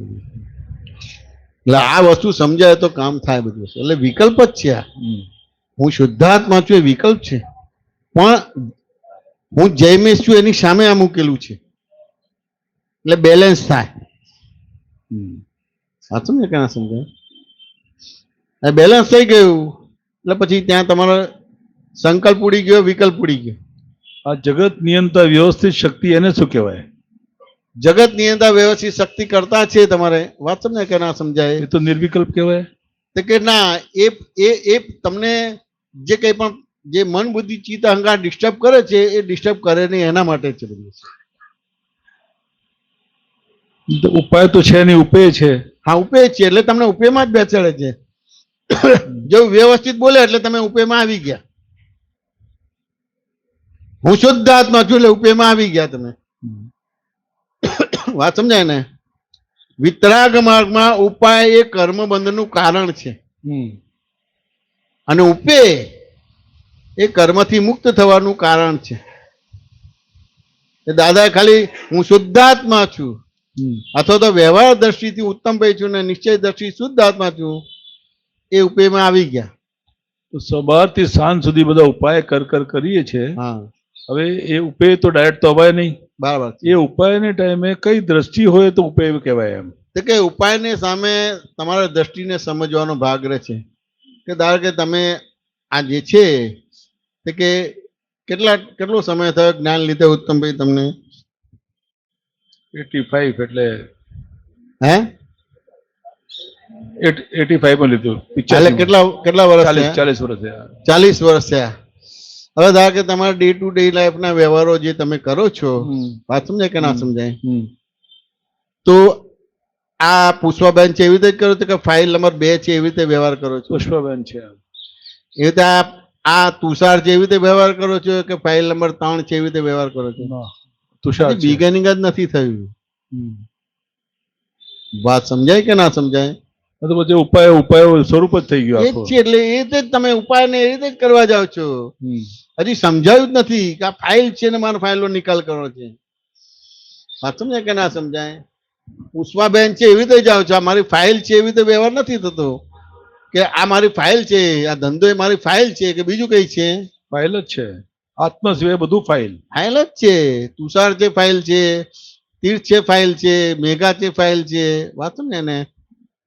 A: એટલે આ વસ્તુ સમજાય તો કામ થાય બધું વસ્તુ. એટલે વિકલ્પ જ છે આ. હું શુદ્ધાત્મા છું એ વિકલ્પ છે, પણ હું જયમેશ છું એની સામે આ મૂકેલું છે, એટલે બેલેન્સ થાય. સાચું ને કે ના સમજાય? બેલેન્સ થઈ ગયું એટલે પછી ત્યાં તમારો સંકલ્પ ઉડી ગયો, વિકલ્પ ઉડી ગયો.
D: આ જગત નિયંતા વ્યવસ્થિત શક્તિ એને શું કહેવાય?
A: જગત નિયંતા વ્યવસ્થિત શક્તિ કરતા છે તમારે. વાત સમજે કે ના સમજાય?
D: એ તો નિર્વિકલ્પ કહેવાય.
A: તો કે ના, એ તમને જે કંઈ પણ જે મન બુદ્ધિ ચિત્ત અહંકાર ડિસ્ટર્બ કરે છે એ ડિસ્ટર્બ કરે નહીં, એના માટે છે બધું.
D: ઉપાય તો છે નહીં, ઉપેય છે.
A: હા, ઉપેય છે એટલે તમને ઉપેયમાં જ બેસાડે છે. જેવું વ્યવસ્થિત બોલે એટલે તમે ઉપેયમાં આવી ગયા. હું શુદ્ધ આત્મા છું એટલે ઉપેયમાં આવી ગયા તમે. વાત સમજાય ને? વિતરાગ માર્ગમાં ઉપાય એ કર્મ બંધનનું કારણ છે, અને ઉપેય એ કર્મથી મુક્ત થવાનું કારણ છે. દાદા ખાલી હું શુદ્ધાત્મા છું અથવા તો વ્યવહાર દ્રષ્ટિથી ઉત્તમ ભાઈ છું ને નિશ્ચય દ્રષ્ટિ શુદ્ધ આત્મા છું, એ ઉપેયમાં આવી ગયા.
D: તો સવારથી સાંજ સુધી બધા ઉપાય કરીએ છીએ.
A: હા,
D: હવે એ ઉપાય તો ડાયરેક્ટ તો અવાય નહીં.
A: બરાબર.
D: એ ઉપાયને ટાઈમે કઈ દ્રષ્ટિ હોય તો ઉપાય કહેવાય એમ?
A: તો કે ઉપાયની સામે તમારા દ્રષ્ટિને સમજવાનો ભાગ રહે છે. કે ધારો કે તમે આ જે છે તે કે કેટલો સમય થયો જ્ઞાન લીધે ઉત્તમભાઈ તમને?
D: 85 એટલે
A: હે
D: 85 માં લીધું.
A: એટલે કેટલા વર્ષ?
D: 40 વર્ષ થયા.
A: 40 વર્ષ થયા. હવે ધારો કે તમારા ડે ટુ ડે લાઈફના વ્યવહારો જે તમે કરો છો, વાત સમજાય કે ના સમજાય? તો આ પુષ્પાબેન છે એવી રીતે કરો છો કે ફાઇલ નંબર 2 છે એવી રીતે વ્યવહાર કરો છો?
D: પુષ્પાબેન છે
A: એવી રીતે આ તુષાર છે એવી રીતે વ્યવહાર કરો છો કે ફાઇલ નંબર 3 છે એવી રીતે વ્યવહાર કરો છો?
D: તુષાર
A: બિગિનિંગ જ નથી થયું. વાત સમજાય કે ના સમજાય?
D: તો પછી ઉપાય સ્વરૂપ જ થઈ ગયું
A: એ જ છે. એટલે એ રીતે જ તમે ઉપાયને એ રીતે જ કરવા જાઓ છો. હજી સમજાયું જ નથી કે આ ફાઇલ છે ને મારો ફાઇલનો નિકાલ કરવો છે. વાત સમજાય કે ના સમજાય? પુષ્પાબેન છે એવી રીતે જાઓ છો, આ મારી ફાઇલ છે એવી રીતે વ્યવહાર નથી થતો કે આ મારી ફાઇલ છે, આ ધંધો એ મારી ફાઇલ છે કે બીજું કઈ છે?
D: ફાઇલ જ છે. આત્મા સિવાય બધું ફાઇલ
A: જ છે. તુષાર છે ફાઇલ છે, તીર્થ છે ફાઇલ છે, મેઘા છે ફાઇલ છે. વાત ને એને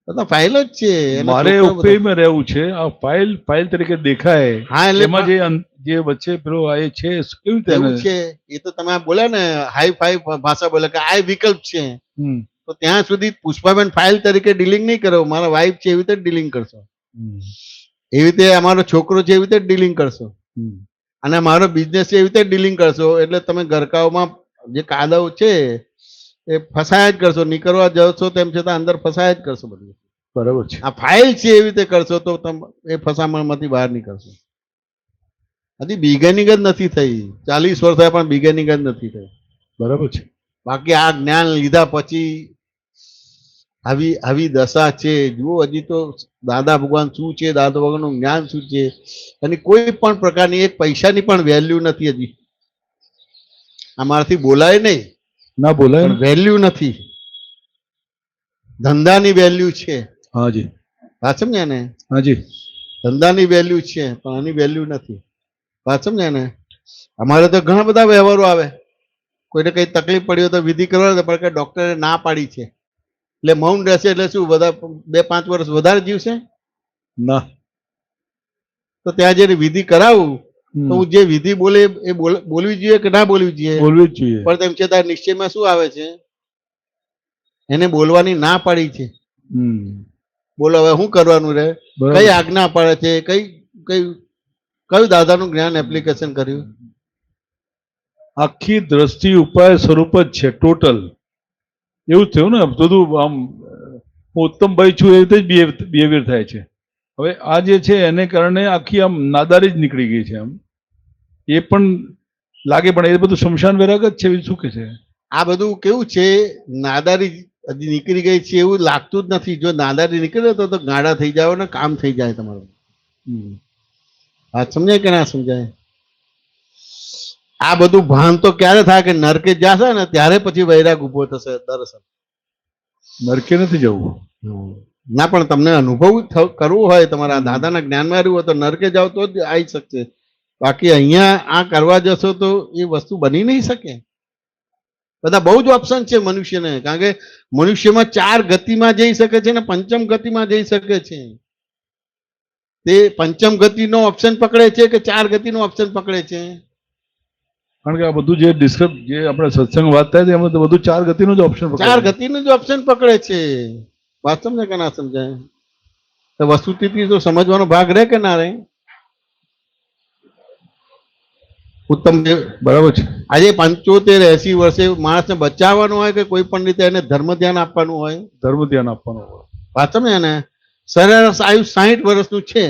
A: બધા ફાઇલ જ છે.
D: મારે ઉપેયમાં રહેવું છે. આ ફાઇલ તરીકે દેખાય. હા, એટલે એમાં જે વચ્ચે પેલો આ છે કેવી રીતે
A: છે એ તો તમે બોલ્યા ને, હાઈ ફાઈ ભાષા બોલે કે આ વિકલ્પ છે. તો ત્યાં સુધી પુષ્પાબેન ફાઇલ તરીકે ડીલિંગ નહીં કરો. મારા વાઈફ છે એવી રીતે ડીલિંગ કરશો, એવી રીતે અમારો છોકરો છે એવી રીતે ડીલિંગ કરશો, અને મારો બિઝનેસ છે એવી રીતે ડીલિંગ કરશો. એટલે તમે ગરકાઓમાં જે કાદવ છે એ ફસાયા જ કરશો. નીકળવા જશો તેમ છતાં અંદર ફસાયા જ કરશો બધું.
D: બરાબર છે.
A: આ ફાઇલ છે એવી રીતે કરશો તો તમે એ ફસામણમાંથી બહાર નીકળશો. હજી બિગિનિંગ જ નથી થઈ. 40 વર્ષ થયા પણ બિગિનિંગ જ નથી થઈ.
D: બરાબર છે.
A: બાકી આ જ્ઞાન લીધા પછી આવી દશા છે. જુઓ, હજી તો દાદા ભગવાન શું છે, દાદા ભગવાનનું જ્ઞાન શું છે, અને કોઈ પણ પ્રકારની એક પૈસાની પણ વેલ્યુ નથી હજી. અમારાથી બોલાય નહીં,
D: ના બોલાય,
A: વેલ્યુ નથી. ધંધાની વેલ્યુ છે.
D: હાજી,
A: વાત સમજ્યા ને?
D: હાજી,
A: ધંધાની વેલ્યુ છે પણ આની વેલ્યુ નથી. વાત સમજ્યા ને? અમારે તો ઘણા બધા વ્યવહારો આવે. કોઈને કઈ તકલીફ પડી હોય તો વિધિ કરવા પણ કે ડોક્ટરે ના પાડી છે એટલે મૌન રહેશે. એટલે શું બધા 2-5 વર્ષ વધારે જીવશે?
D: ના.
A: તો ત્યાં જઈને વિધિ કરાવું તો હું જે વિધિ બોલે એ બોલવી જોઈએ કે ના બોલવી જોઈએ?
D: બોલવી જ જોઈએ.
A: પણ તેમ છતાં નિશ્ચયમાં શું આવે છે? એને બોલવાની ના પાડી છે. બોલો, હવે શું કરવાનું રે? કઈ આજ્ઞા પડે છે? કયું દાદાનું જ્ઞાન એપ્લિકેશન કર્યું?
D: આખી દ્રષ્ટિ ઉપાય સ્વરૂપ જ છે ટોટલ. એવું થયું ને બધું. આમ હું ઉત્તમભાઈ છું એ રીતે જ બિહેવિયર થાય છે. હવે આ જે છે એને કારણે આખી આમ નાદારી જ નીકળી ગઈ છે. આમ એ પણ લાગે, પણ એ બધું શમશાન વૈરાગ જ છે. શું કે છે
A: આ બધું? કેવું છે? નાદારી હજી નીકળી ગઈ છે એવું લાગતું જ નથી. જો નાદારી નીકળે તો ગાડા થઈ જાવ ને કામ થઈ જાય તમારું. વાત સમજાય કે ના સમજાય? આ બધું ભાન તો ક્યારે થાય કે નરકે જશે ને ત્યારે પછી વૈરાગ ઉભો થશે. દર્શન
D: નરકે નથી જવું.
A: ના, પણ તમને અનુભવ કરવું હોય, તમારા દાદાના જ્ઞાનમાં રહેવું હોય તો નરકે જાવ તો જ આવી શકશે. બાકી અહીંયા આ કરવા જશો તો એ વસ્તુ બની નહીં શકે. બધા બહુ જ ઓપ્શન છે મનુષ્યને, કારણ કે મનુષ્યમાં 4 ગતિમાં જઈ શકે છે ને પંચમ ગતિમાં જઈ શકે છે. તે પંચમ ગતિનો ઓપ્શન પકડે છે કે 4 ગતિનો ઓપ્શન પકડે છે?
D: કારણ કે આ બધું જે જે આપણે સત્સંગ વાત થાય છે એમાં તો બધું 4 ગતિનું જ ઓપ્શન પકડે.
A: 4 ગતિનું જ ઓપ્શન પકડે છે. વાત સમજે કે ના સમજાય? તો વસ્તુથી તો સમજવાનો ભાગ રહે કે ના રહે? ઉત્તમ
D: બરાબર છે.
A: આજે 75-80 વર્ષે માણસને બચાવવાનો હોય કે કોઈ પણ રીતે એને ધર્મ ધ્યાન આપવાનું હોય?
D: ધર્મ ધ્યાન આપવાનું હોય.
A: વાત સમજે ને? સરેરાશ આયુ 60 વર્ષનું છે.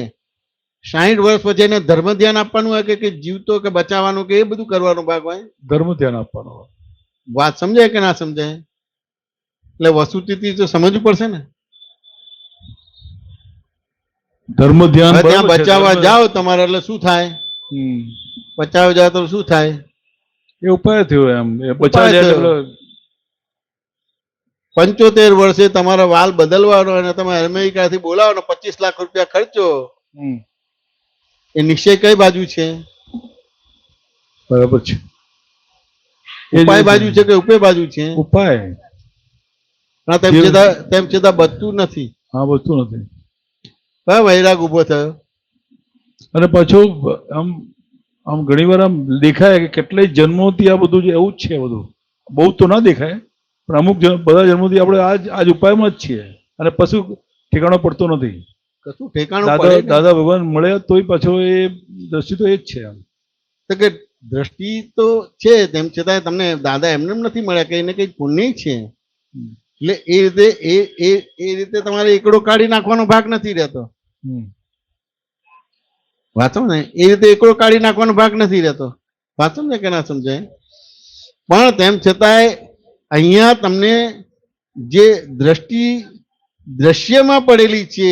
A: 60 વર્ષ પછી એને ધર્મ ધ્યાન આપવાનું હોય કે જીવતો કે બચાવવાનું કે એ બધું કરવાનો ભાગ હોય?
D: ધર્મ ધ્યાન આપવાનું હોય.
A: વાત સમજાય કે ના સમજાય? એટલે વસ્તુથી તો સમજવું પડશે ને.
D: ધર્મ ધ્યાન
A: ત્યાં બચાવવા જાઓ તમારે એટલે શું થાય? બચાવવા જાઓ તો શું થાય?
D: એ ઉપાય થયો એમ. એ બચાવ
A: 75 વર્ષે તમારો વાલ બદલવાનો અને તમે અમેરિકાથી બોલાવો 25 લાખ રૂપિયા ખર્ચો. એ નિશ્ચય કઈ બાજુ છે?
D: બરાબર છે.
A: ઉપાય બાજુ છે કે ઉપે બાજુ છે?
D: ઉપાય.
A: તેમ છતાં બચતું નથી.
D: હા, બચતું નથી.
A: વૈરાગ ઉભો થયો.
D: અને પાછું આમ ઘણી વાર આમ દેખાય કે કેટલાય જન્મોથી આ બધું એવું જ છે. બધું બહુ તો ના દેખાય પણ અમુક બધા જન્મોથી આપણે આજ ઉપાયમાં જ છીએ અને પછી ઠેકાણો પડતો નથી.
A: કશું ઠેકાણું
D: દાદા ભગવાન મળ્યા તોય પાછો એ દ્રષ્ટિ તો એ જ છે. આમ
A: તો કે દ્રષ્ટિ તો છે, તેમ છતાં તમને દાદા એમને નથી મળ્યા કે એને કઈ પુણ્ય છે. એટલે એ રીતે તમારે એકડો કાઢી નાખવાનો ભાગ નથી રહેતો. વાંચો ને, એ રીતે એકડો કાઢી નાખવાનો ભાગ નથી રહેતો. વાંચો ને કે ના સમજાય? પણ તેમ છતાંય અહીંયા તમને જે દ્રષ્ટિ દ્રશ્યમાં પડેલી છે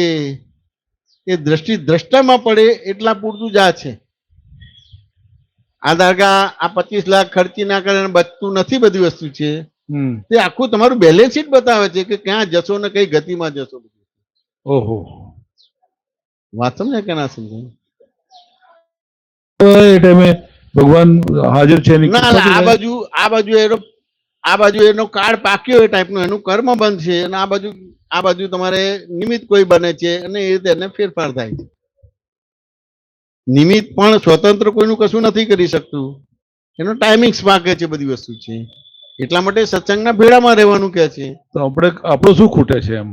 A: એ દ્રષ્ટિ દ્રષ્ટામાં પડે એટલા પૂરતું જ આ છે. આ દાખલા આ 25 લાખ ખર્ચી ના કરે બચતું નથી બધી વસ્તુ છે તે આખું તમારું બેલેન્સ શીટ બતાવે છે કે ક્યાં જશો ને કઈ ગતિમાં જશો.
D: ઓહો,
A: વાત સમજે કે ના સમજાય?
D: એ ટાઈમે ભગવાન હાજર છે.
A: આ બાજુ એનો કાર્ડ પાક્યો એ ટાઈપનો, એનું કર્મ બંધ છે અને આ બાજુ તમારે નિમિત્ત કોઈ બને છે અને એ રીતે એને ફેરફાર થાય છે. નિમિત્ત પણ સ્વતંત્ર કોઈનું કશું નથી કરી શકતું. એનો ટાઈમિંગ્સ પાકે છે, બધી વસ્તુ છે. એટલા માટે સત્સંગના ભેડામાં રહેવાનું કે છે.
D: તો આપણું શું ખૂટે છે? એમ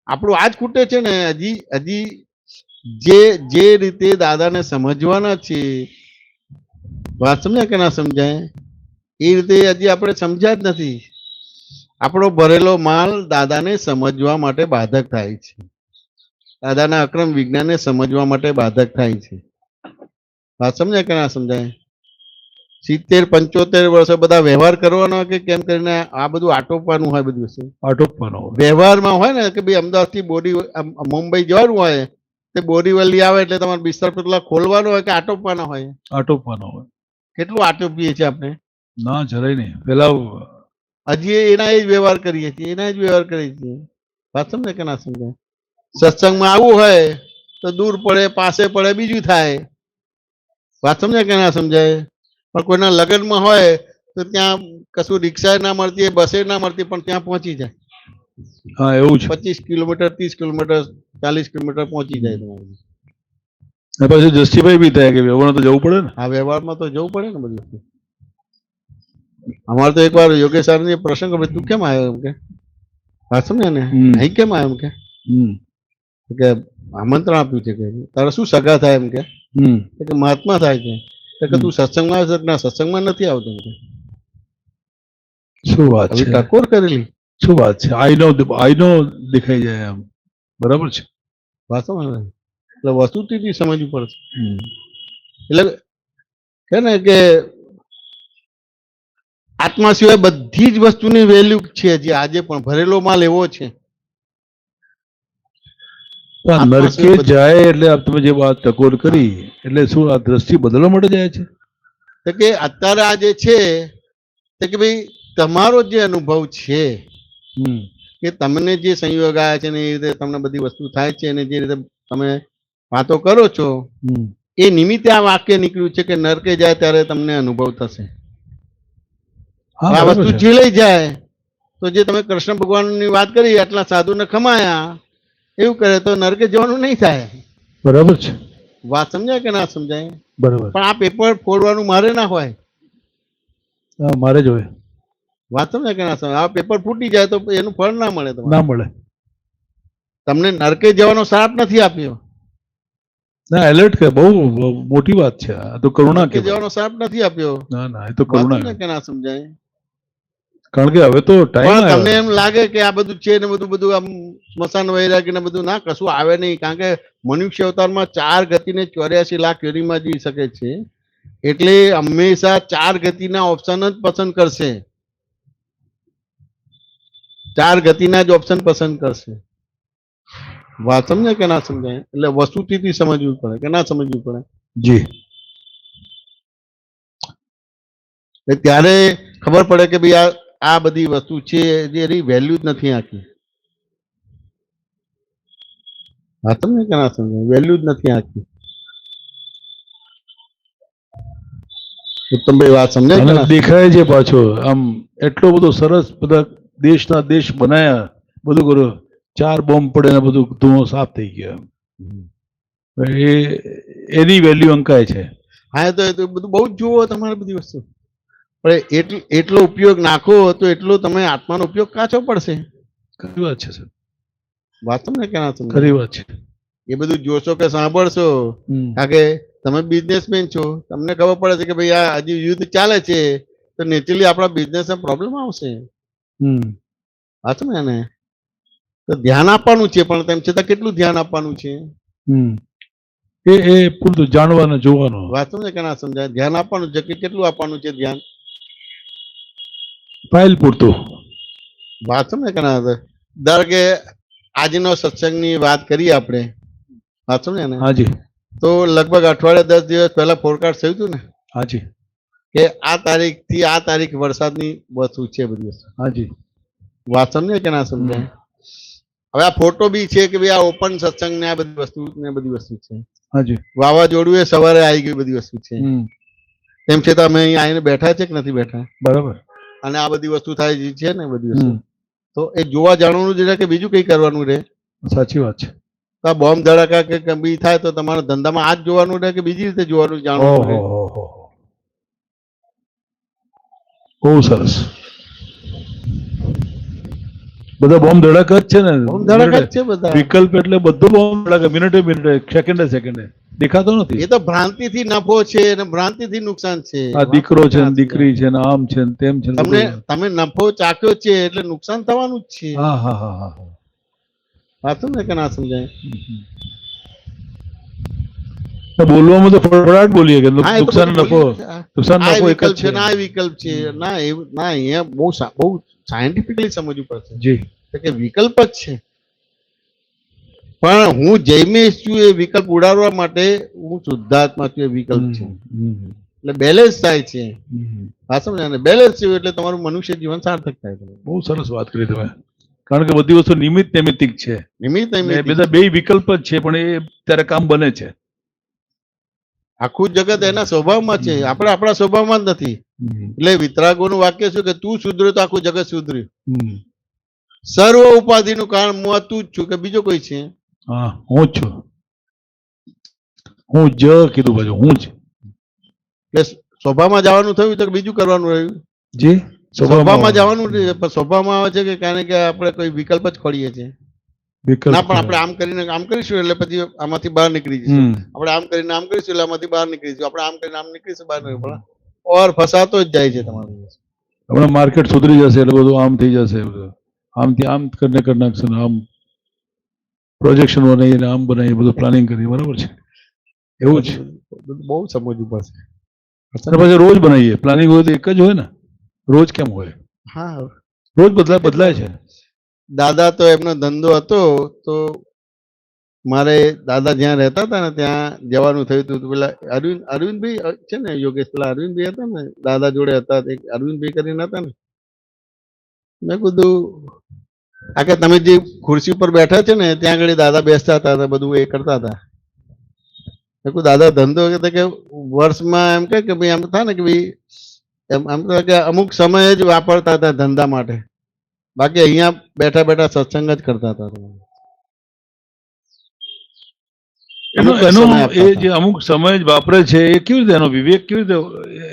A: આપણું આ જ ખૂટે છે ને. હજી જે રીતે દાદાને સમજવાના છે, વાત સમજાય કે ના સમજાય? એ રીતે હજી આપણે સમજ્યા જ નથી. આપણો ભરેલો માલ દાદાને સમજવા માટે બાધક થાય છે. દાદાના અક્રમ વિજ્ઞાનને સમજવા માટે બાધક થાય છે. વાત સમજાય કે ના સમજાય? 70-75 વર્ષે બધા વ્યવહાર કરવાનો કે કેમ કરીને આ બધું આટોપવાનું હોય. બધું વસ્તુ
D: આટોપવાનો
A: વ્યવહારમાં હોય ને કે ભાઈ અમદાવાદથી મુંબઈ જવાનું હોય તે બોરીવલી આવે એટલે તમારે બિસ્તર પેલા ખોલવાનો હોય કે આટોપવાનો હોય?
D: આટોપવાનો હોય.
A: કેટલું આટોપીએ છીએ આપણે?
D: ના, જરાય નહીં. પેલા
A: હજી એના જ વ્યવહાર કરીએ છીએ. વાત સમજે કે ના સમજાય? સત્સંગમાં આવવું હોય તો દૂર પડે, પાસે પડે, બીજું થાય. વાત સમજાય કે ના સમજાય? પણ કોઈના લગ્નમાં હોય તો ત્યાં કશું રિક્ષા ના મળતી, બસે ના મળતી, પણ ત્યાં પહોંચી જાય.
D: હા, એવું છે.
A: 25 કિલોમીટર, 30 કિલોમીટર, 40 કિલોમીટર પહોંચી જાય તમારું.
D: પછી જસ્ટિફાઈ બી થાય કે વ્યવહારમાં તો જવું પડે ને.
A: હા, વ્યવહારમાં તો જવું પડે ને બધું. અમારે તો એકવાર યોગેશ સર પ્રસંગ, તું કેમ આવ્યો એમ કે? વાત સમજે ને? અહીં કેમ આવ્યો એમ કે આમંત્રણ આપ્યું છે કે તારે શું સગા થાય એમ કે મહાત્મા થાય છે કે તું સત્સંગમાં આવે છે? ના, સત્સંગમાં નથી આવતો.
D: શું વાત છે?
A: ટકોર કરેલી.
D: શું વાત છે? આઈનો દેખાઈ જાય આમ. બરાબર છે.
A: વાતો એટલે વસ્તુથી સમજવું પડશે. એટલે કે ને કે આત્મા સિવાય બધી જ વસ્તુની વેલ્યુ છે, જે આજે પણ ભરેલો માલ એવો છે.
D: નરકે જાય એટલે તમે જે વાત ટકોર કરી એટલે શું આ દ્રષ્ટિ બદલવા માટે જાય છે?
A: તો કે અત્યારે આ જે છે તો કે ભાઈ તમારો જે અનુભવ છે કે તમને જે સંયોગ આવ્યા છે ને એ રીતે તમને બધી વસ્તુ થાય છે અને જે રીતે તમે વાતો કરો છો એ નિમિત્તે આ વાક્ય નીકળ્યું છે કે નરકે જાય ત્યારે તમને અનુભવ થશે. આ વસ્તુ ઝીલાઈ જાય તો જે તમે કૃષ્ણ ભગવાનની વાત કરી આટલા સાધુને ખમાયા એવું કરે તો નરકે જવાનું નહીં થાય.
D: બરાબર છે.
A: વાત સમજાય કે ના સમજાય?
D: બરાબર.
A: પણ આ પેપર ફોડવાનું મારે ના હોય,
D: મારે જ હોય.
A: વાત સમજાય કે ના સમજાય? આ પેપર ફૂટી જાય તો એનું ફળ ના મળે,
D: ના મળે.
A: તમને નરકે જવાનો શ્રાપ નથી આપ્યો.
D: ના એલર્ટ કે બહુ મોટી વાત છે. આ તો કરુણા કે
A: જવાનો શ્રાપ નથી આપ્યો.
D: ના ના એ તો કરુણા
A: કે ના સમજાય?
D: કારણ કે હવે તો ટાઈમ
A: તમને એમ લાગે કે આ બધું છે ને બધું આમ સ્મશાન વૈરાગ્ય ને બધું ના કશું આવે નહીં, કારણ કે મનુષ્ય અવતારમાં 4 ગતિને 84 લાખ યોનિમાં જઈ શકે છે. એટલે હંમેશા 4 ગતિના ઓપ્શન જ પસંદ કરશે, 4 ગતિના જ ઓપ્શન પસંદ કરશે. વાત સમજાય કે ના સમજાય? એટલે વસ્તુથી સમજવું પડે કે ના સમજવું પડે?
D: જી.
A: ત્યારે ખબર પડે કે ભાઈ આ બધી વસ્તુ છે જે એની વેલ્યુ જ નથી આખી. વાત સમજાય કે ના સમજાય? વેલ્યુ જ નથી આખી. ઉત્તમભાઈ વાત સમજાય?
D: દેખાય છે પાછો આમ એટલો બધો સરસ બધા દેશના દેશ બનાયા, બધું કર્યું, 4 બોમ્બ પડે ને બધું ધુઓ સાફ થઈ ગયો. એ એની વેલ્યુ અંકાય છે. હા
A: તો બધું બહુ જ જુઓ તમારે બધી વસ્તુ, પણ એટલો ઉપયોગ નાખો તો એટલો તમે આત્માનો ઉપયોગ કાચો પડશે.
D: ખરી વાત છે સર.
A: વાત સમજે કે ના સમજે?
D: ખરી વાત છે.
A: એ બધું જોશો કે સાંભળશો, કારણ કે તમે બિઝનેસમેન છો, તમને ખબર પડે છે કે ભાઈ આ હજી યુદ્ધ ચાલે છે તો નેચરલી આપણા બિઝનેસમાં પ્રોબ્લેમ આવશે. વાત સમજે ને? તો ધ્યાન આપવાનું છે, પણ તેમ છતાં કેટલું ધ્યાન આપવાનું છે
D: એ પૂરતું જાણવાનું જોવાનું.
A: વાત સમજે કે ના સમજાય? ધ્યાન આપવાનું છે કે કેટલું આપવાનું છે ધ્યાન?
D: ફાઇલ પૂરતું.
A: વાત સમજે કે ના? ધારો કે આજનો સત્સંગની વાત કરીએ આપણે, વાત સમજે ને?
D: હાજી.
A: તો લગભગ અઠવાડિયા 10 દિવસ પહેલા ફોરકાસ્ટ થયું હતું ને?
D: હાજી.
A: કે આ તારીખ થી આ તારીખ વરસાદની વસ્તુ છે બધી વસ્તુ.
D: હાજી.
A: વાત સમજે કે ના સમજાય? હવે આ ફોટો બી છે કે ભાઈ આ ઓપન સત્સંગ ને આ બધી વસ્તુ છે.
D: હાજી.
A: વાવાઝોડું એ સવારે આવી ગયું, બધી વસ્તુ છે. તેમ છતાં અમે અહીં આવીને બેઠા છે કે નથી બેઠા?
D: બરાબર.
A: અને આ બધી વસ્તુ થાય છે ને બધી વસ્તુ, તો એ જોવા જાણવાનું જ રહે કે બીજું કઈ કરવાનું રહે?
D: સાચી વાત છે.
A: આ બોમ્બ ધડાકા કે કંઈ થાય તો તમારા ધંધામાં આ જ જોવાનું રહે કે બીજી રીતે જોવાનું જાણવાનું રહે?
D: બહુ સરસ. બધા બોમ્બ ધડાકા જ છે ને?
A: બોમ્બ ધડાકા જ છે બધા.
D: વિકલ્પ એટલે બધો બોમ્બ ધડાકા, મિનિટે મિનિટે, સેકન્ડે દેખાતો નથી.
A: એ તો ભ્રાંતિથી નફો છે અને ભ્રાંતિથી નુકસાન છે.
D: આ દીકરો છે ને દીકરી છે ને આમ છે ને તેમ છે.
A: તમે નફો ચાખ્યો છે એટલે નુકસાન થવાનું જ છે.
D: હા હા હા હા.
A: વાત ને કે ના સમજાય?
D: બોલવામાં તો ફળફળાટ બોલીએ કે નુકસાન નફો એક જ છે.
A: ના વિકલ્પ છે ના, એવું ના, અહીંયા બહુ સાયન્ટિફિકલી સમજવું પડશે.
D: જી.
A: કે વિકલ્પ જ છે, પણ હું જૈમિશ છું એ વિકલ્પ ઉડાડવા માટે હું શુદ્ધાત્મા છું એ વિકલ્પ છે. એટલે બેલેન્સ થાય છે. હા સમજાય ને? બેલેન્સ થયું એટલે તમારું મનુષ્ય જીવન સાર્થક થાય.
D: બહુ સરસ વાત કરી તમે. કારણ કે બધી વસ્તુ નિમિત્ત નૈમિત્તિક છે. બધા બે વિકલ્પ જ છે, પણ એ ત્યારે કામ બને છે.
A: આખું જગત એના સ્વભાવમાં છે, આપણે આપણા સ્વભાવમાં જ નથી. એટલે વિતરાગોનું વાક્ય શું કે તું સુધર્યો તો આખું જગત સુધર્યું. સર્વ ઉપાધિનું કારણ હું તું જ છું કે બીજો કોઈ છે?
D: હા, હું જ છું. હું જ કીધું બાજુ હું જ.
A: એટલે સ્વભાવમાં જવાનું થયું તો બીજું કરવાનું રહ્યું?
D: જી.
A: સ્વભાવમાં જવાનું, સ્વભાવમાં આવે છે કે કારણ કે આપણે કોઈ વિકલ્પ જ ખોડીએ છીએ. ના, પણ આપણે આમ કરીને આમ કરીશું એટલે પછી આમાંથી બહાર નીકળી જઈશું. આપણે આમ કરીને આમ કરીશું એટલે આમાંથી બહાર નીકળી જઈશું. આપણે આમ કરીને આમ નીકળીશું બહાર નીકળી, ઓર ફસાતો જ જાય છે તમારું.
D: હમણાં માર્કેટ સુધરી જશે એટલે બધું આમ થઈ જશે. આમથી આમ કરીને કરી નાખશે ને આમ પ્રોજેક્શન બનાવીને આમ બનાવી બધું પ્લાનિંગ કરી. બરાબર છે? એવું જ બહુ સમજવું પડશે. પછી રોજ બનાવીએ પ્લાનિંગ હોય તો એક જ હોય ને? રોજ કેમ હોય?
A: હા,
D: રોજ બદલાય છે.
A: દાદા તો એમનો ધંધો હતો, તો મારે દાદા જ્યાં રહેતા હતા ને ત્યાં જવાનું થયું હતું. પેલા અરવિંદભાઈ છે ને, યોગેશ, પેલા અરવિંદભાઈ હતા ને દાદા જોડે હતા, અરવિંદભાઈ કરીને હતા ને, મેં કીધું આ કે તમે જે ખુરશી પર બેઠા છે ને ત્યાં આગળ દાદા બેસતા હતા, બધું એ કરતા હતા. મેં કીધું દાદા ધંધો કે વર્ષમાં એમ કે ભાઈ એમ થાય ને કે ભાઈ એમ કે અમુક સમય જ વાપરતા હતા ધંધા માટે, બાકી અહીંયા બેઠા બેઠા સત્સંગ જ કરતા હતા.
D: એનો એ જે અમુક સમય જ વાપરે છે એ કેવી રીતે, એનો વિવેક કેવી રીતે,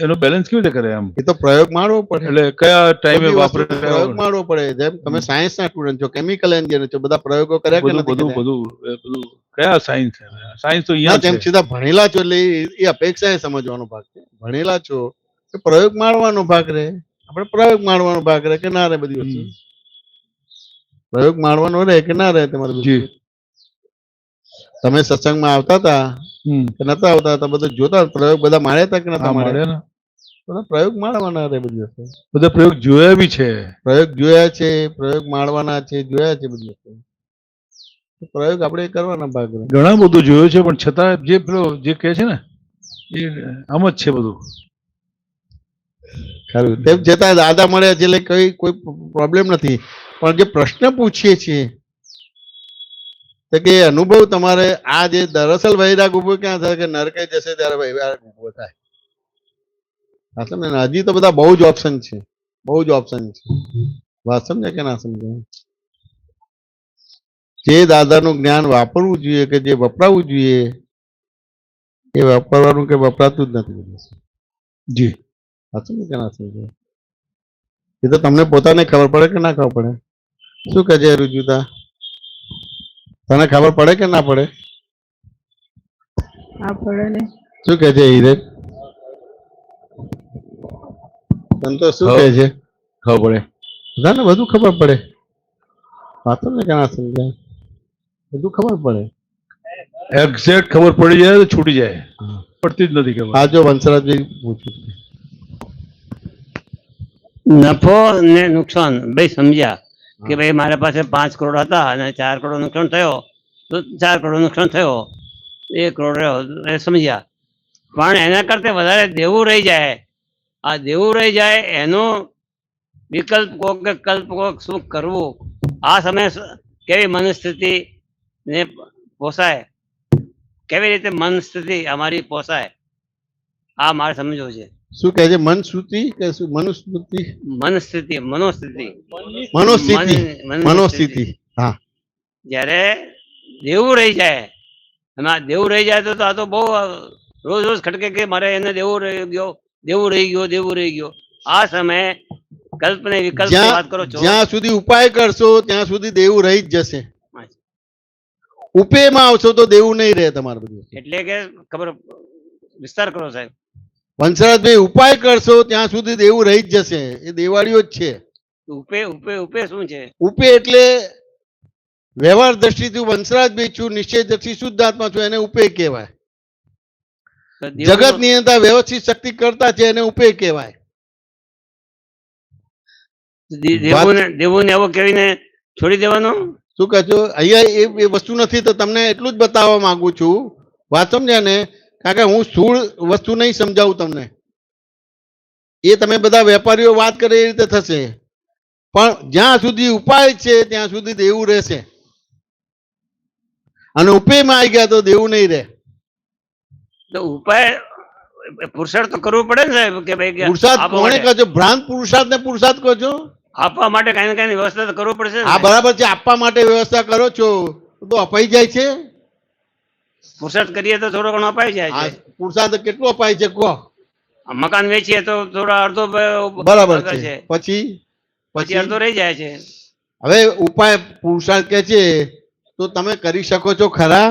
D: એનો બેલેન્સ કેવી રીતે કરે? એમ
A: એ તો પ્રયોગ મારવો પડે.
D: એટલે કયા ટાઈમે વાપરે?
A: પ્રયોગ મારવો પડે. જેમ તમે સાયન્સ ના સ્ટુડન્ટ છો, કેમિકલ એન્જિનિયર છો, બધા પ્રયોગો કર્યા કે નથી કર્યા?
D: બધું કયા સાયન્સ છે? સાયન્સ તો અહીંયા
A: જેમ સીધા ભણેલા છો એટલે એ અપેક્ષા એ સમજવાનો ભાગ છે. ભણેલા છો કે પ્રયોગ મારવાનો ભાગ રહે, આપણે પ્રયોગ મારવાનો ભાગ રહે કે ના રહે? બધી વસ્તુ પ્રયોગ મારવાનો રહે કે ના રહે તમારે?
D: જી,
A: તમે સત્સંગમાં આવતા હતા કે નતા આવતા હતા, બધું જોતા, પ્રયોગ બધા માર્યા હતા કે નતા માર્યા? બધા પ્રયોગ મારવાના રહે. બધી વસ્તુ
D: બધા પ્રયોગ જોયા બી છે,
A: પ્રયોગ જોયા છે, પ્રયોગ મારવાના છે, જોયા છે બધી વસ્તુ. પ્રયોગ આપણે કરવાના ભાગ રહે.
D: ઘણા બધું જોયું છે, પણ છતાં જે પેલો જે કહે છે ને એ આમ જ છે બધું.
A: ખરું. તેમ છતાં દાદા મળ્યા છે એટલે કોઈ પ્રોબ્લેમ નથી, પણ જે પ્રશ્ન પૂછીએ છીએ કે અનુભવ તમારે આ જે દરઅસલ વૈરાગ ઉભો ક્યાં થાય કે નરકે જશે ત્યારે વૈરાગ ઉભો થાય. હા, સમજે ને? હજી તો બધા બહુ જ ઓપ્શન છે, બહુ જ ઓપ્શન છે. વાત સમજે કે ના સમજે? જે દાદાનું જ્ઞાન વાપરવું જોઈએ કે જે વપરાવું જોઈએ એ વાપરવાનું કે વપરાતું જ નથી.
D: જી,
A: વાત સમજે કે ના સમજે? એ તો તમને પોતાને ખબર પડે કે ના ખબર પડે? શું કહે છે રુજુતા? તને ખબર પડે કે ના પડે?
C: આ પડે ને.
A: શું કહે છે હિરેન? તને તો શું કહે છે?
D: ખબર પડે.
A: બધાને બધું ખબર પડે. વાતો ને કે ના સમજાય? બધું ખબર પડે.
D: એક્ઝેક્ટ ખબર પડી જાય તો છૂટી જાય, પડતી જ નથી ખબર.
A: આ જો વંશરાજભાઈ પૂછ્યું
E: નફો ને નુકસાન બે સમજ્યા કે ભાઈ મારા પાસે 5 કરોડ હતા અને 4 કરોડ નુકસાન થયો તો 4 કરોડ નુકસાન થયો, 1 કરોડ રહ્યો એ સમજ્યા. પણ એના કરતા વધારે દેવું રહી જાય, આ દેવું રહી જાય એનો વિકલ્પ કોક કે કલ્પ કોક શું કરવું, આ સમય કેવી મનસ્થિતિ ને પોસાય, કેવી રીતે મનસ્થિતિ અમારી પોસાય, આ મારે સમજવું છે.
A: શું કહે છે? મનસ્મૃતિ કે શું? મનુસ્મૃતિ,
E: મનસ્થિતિ, મનોસ્થિતિ,
A: મનોસ્થિતિ. હા,
E: જ્યારે દેવું રહી જાય, એમાં દેવું રહી જાય તો આ તો બહુ રોજ રોજ ખટકે કે મારે એને દેવું રહી ગયો, દેવું રહી ગયો, દેવું રહી ગયો. આ સમયે કલ્પને વિકલ્પ વાત કરો છો,
A: જ્યાં સુધી ઉપાય કરશો ત્યાં સુધી દેવું રહી જ જશે. ઉપેમાં આવશો તો દેવું નહીં રહે તમારે બધું.
E: એટલે કે ખબર વિસ્તાર કરો સાહેબ.
A: વંશરાજભાઈ, ઉપાય કરશો ત્યાં સુધી દેવું રહી જ જશે. એ દેવાળીઓ જ છે.
E: ઉપે ઉપે ઉપે શું છે?
A: ઉપે એટલે વ્યવહાર દ્રષ્ટિથી વંશરાજભાઈ છું, નિશ્ચય દ્રષ્ટિ શુદ્ધાત્મા છું, એને ઉપે કહેવાય. જગત ની અંદર વ્યવસ્થિત શક્તિ કરતા છે એને ઉપે કહેવાય.
E: દેવું ને એવો કહીને છોડી દેવાનો.
A: શું કહે છો? અહીંયા એ વસ્તુ નથી, તો તમને એટલું જ બતાવવા માંગુ છું. વાત સમજ્યા ને? કારણ કે હું સ્થૂળ વસ્તુ નહીં સમજાવું તમને. એ તમે બધા વેપારીઓ વાત કરે એ રીતે થશે, પણ જ્યાં સુધી ઉપાય છે ત્યાં સુધી દેવું રહેશે. અને ઉપાયમાં આવી ગયા તો દેવું નહીં રહે.
E: તો ઉપાય પુરુષાર્થ તો કરવું પડે ને સાહેબ કે ભાઈ
A: પુરુષાર્થ કોણે કહો છો? ભ્રાંત પુરુષાર્થ ને પુરુષાર્થ કહો છો?
E: આપવા માટે કઈ ને કઈ વ્યવસ્થા તો કરવું પડશે.
A: હા, બરાબર છે. આપવા માટે વ્યવસ્થા કરો છો તો અપાઈ જાય છે.
E: પુરુષાર્થ કરીએ તો થોડો ઘણો અપાઈ જાય છે.
A: પુરુષાર્થ કેટલો અપાય છે કહો?
E: મકાન વેચીએ તો થોડા અડધો
A: બરાબર છે, પછી
E: અડધો રહી જાય છે.
A: હવે ઉપાય પુરુષાર્થ કે છે તો તમે કરી શકો છો ખરા?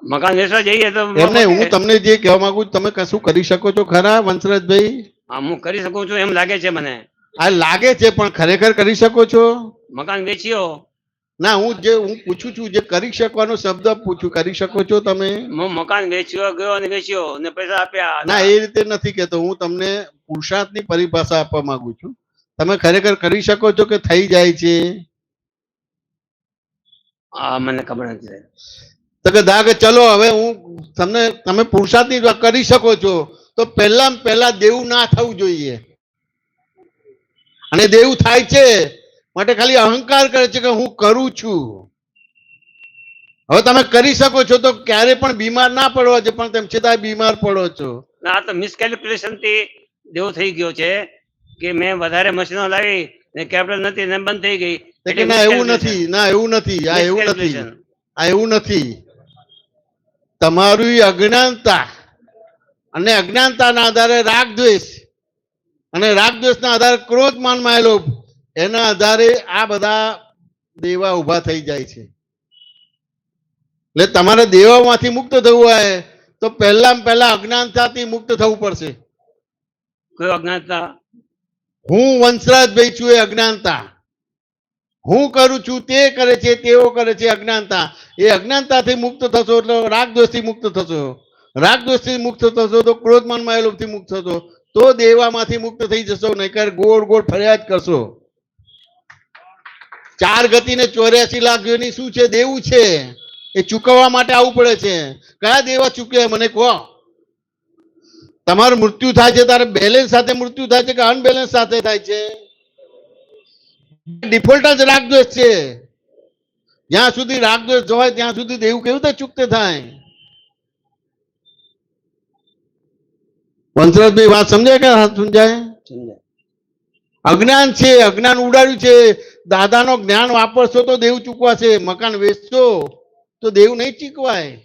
E: મકાન વેચવા જઈએ તો
A: એમને હું તમને જે કહેવા માંગુ છું, તમે કશું કરી શકો છો ખરા વંશરાજભાઈ?
E: હા, હું કરી શકું છું એમ લાગે છે મને.
A: આ લાગે છે પણ ખરેખર કરી શકો છો?
E: મકાન વેચ્યો
A: ના, હું પૂછું છું, જે કરી શકવાનો શબ્દ પૂછું, કરી શકો છો તમે?
E: હું મકાન વેચ્યો ગયો અને વેચ્યો ને પૈસા આપ્યા.
A: ના, એ રીતે નથી કેતો હું તમને. પુરુષાર્થની પરિભાષા આપવા માંગુ છું. તમે ખરેખર કરી શકો છો કે થઈ જાય છે?
E: મને ખબર નથી સાહેબ.
A: તો કે દા કે ચલો હવે હું તમે પુરુષાર્થની વાત કરી શકો છો, તો પહેલા દેવું ના થવું જોઈએ. અને દેવું થાય છે માટે ખાલી અહંકાર કરે છે કે હું કરું છું. હવે તમે કરી શકો છો તો ક્યારે પણ બીમાર ના પડવા છે, પણ તેમ છતાં બીમાર પડો છો.
E: આ તો મિસકેલ્ક્યુલેશન થી દેવું થઈ ગયો છે કે મેં વધારે મશીનો લાવી ને કેપિટલ નથી ને બંધ થઈ ગઈ.
A: કે ના એવું નથી, ના એવું નથી, આ એવું નથી, આ એવું નથી. તમારી અજ્ઞાનતા અને અજ્ઞાનતાના આધારે રાગ દ્વેષ અને રાગ દ્વેષના આધારે ક્રોધ માન માય લોભ, એના આધારે આ બધા દેવા ઉભા થઈ જાય છે. એટલે તમારે દેવામાંથી મુક્ત થવું હોય તો પહેલા અજ્ઞાનતાથી મુક્ત થવું પડશે.
E: કયો અજ્ઞાનતા?
A: હું વંશરાજભાઈ છું એ અજ્ઞાનતા. હું કરું છું તે કરે છે તેઓ કરે છે અજ્ઞાનતા. એ અજ્ઞાનતાથી મુક્ત થશો એટલે રાગ દ્વેષથી મુક્ત થશો. રાગ દ્વેષથી મુક્ત થશો તો ક્રોધમાન માયાલોભથી મુક્ત થશો, તો દેવામાંથી મુક્ત થઈ જશો. નહીંતર ગોળ ગોળ ફર્યા જ કરશો. 4 ગતિ ને 84 લાખ યોની શું છે? દેવું છે. એ ચૂકવવા માટે આવવું પડે છે. કયા દેવા ચૂકે મને કહો? તમારું મૃત્યુ થાય છે તારે બેલેન્સ સાથે મૃત્યુ થાય છે કે અનબેલેન્સ સાથે થાય છે? ડિફોલ્ટ જ રાગદ્વેષ છે. જ્યાં સુધી રાગદ્વેષ હોય ત્યાં સુધી દેવું કેવી રીતે ચૂકતે થાય? વંશરાજભાઈ વાત સમજાય કે સમજાય? અજ્ઞાન છે, અજ્ઞાન ઉડાડ્યું છે. દાદાનો જ્ઞાન વાપરશો તો દેવું ચૂકવાશે. મકાન વેચશો તો દેવું નહીં ચૂકવાય.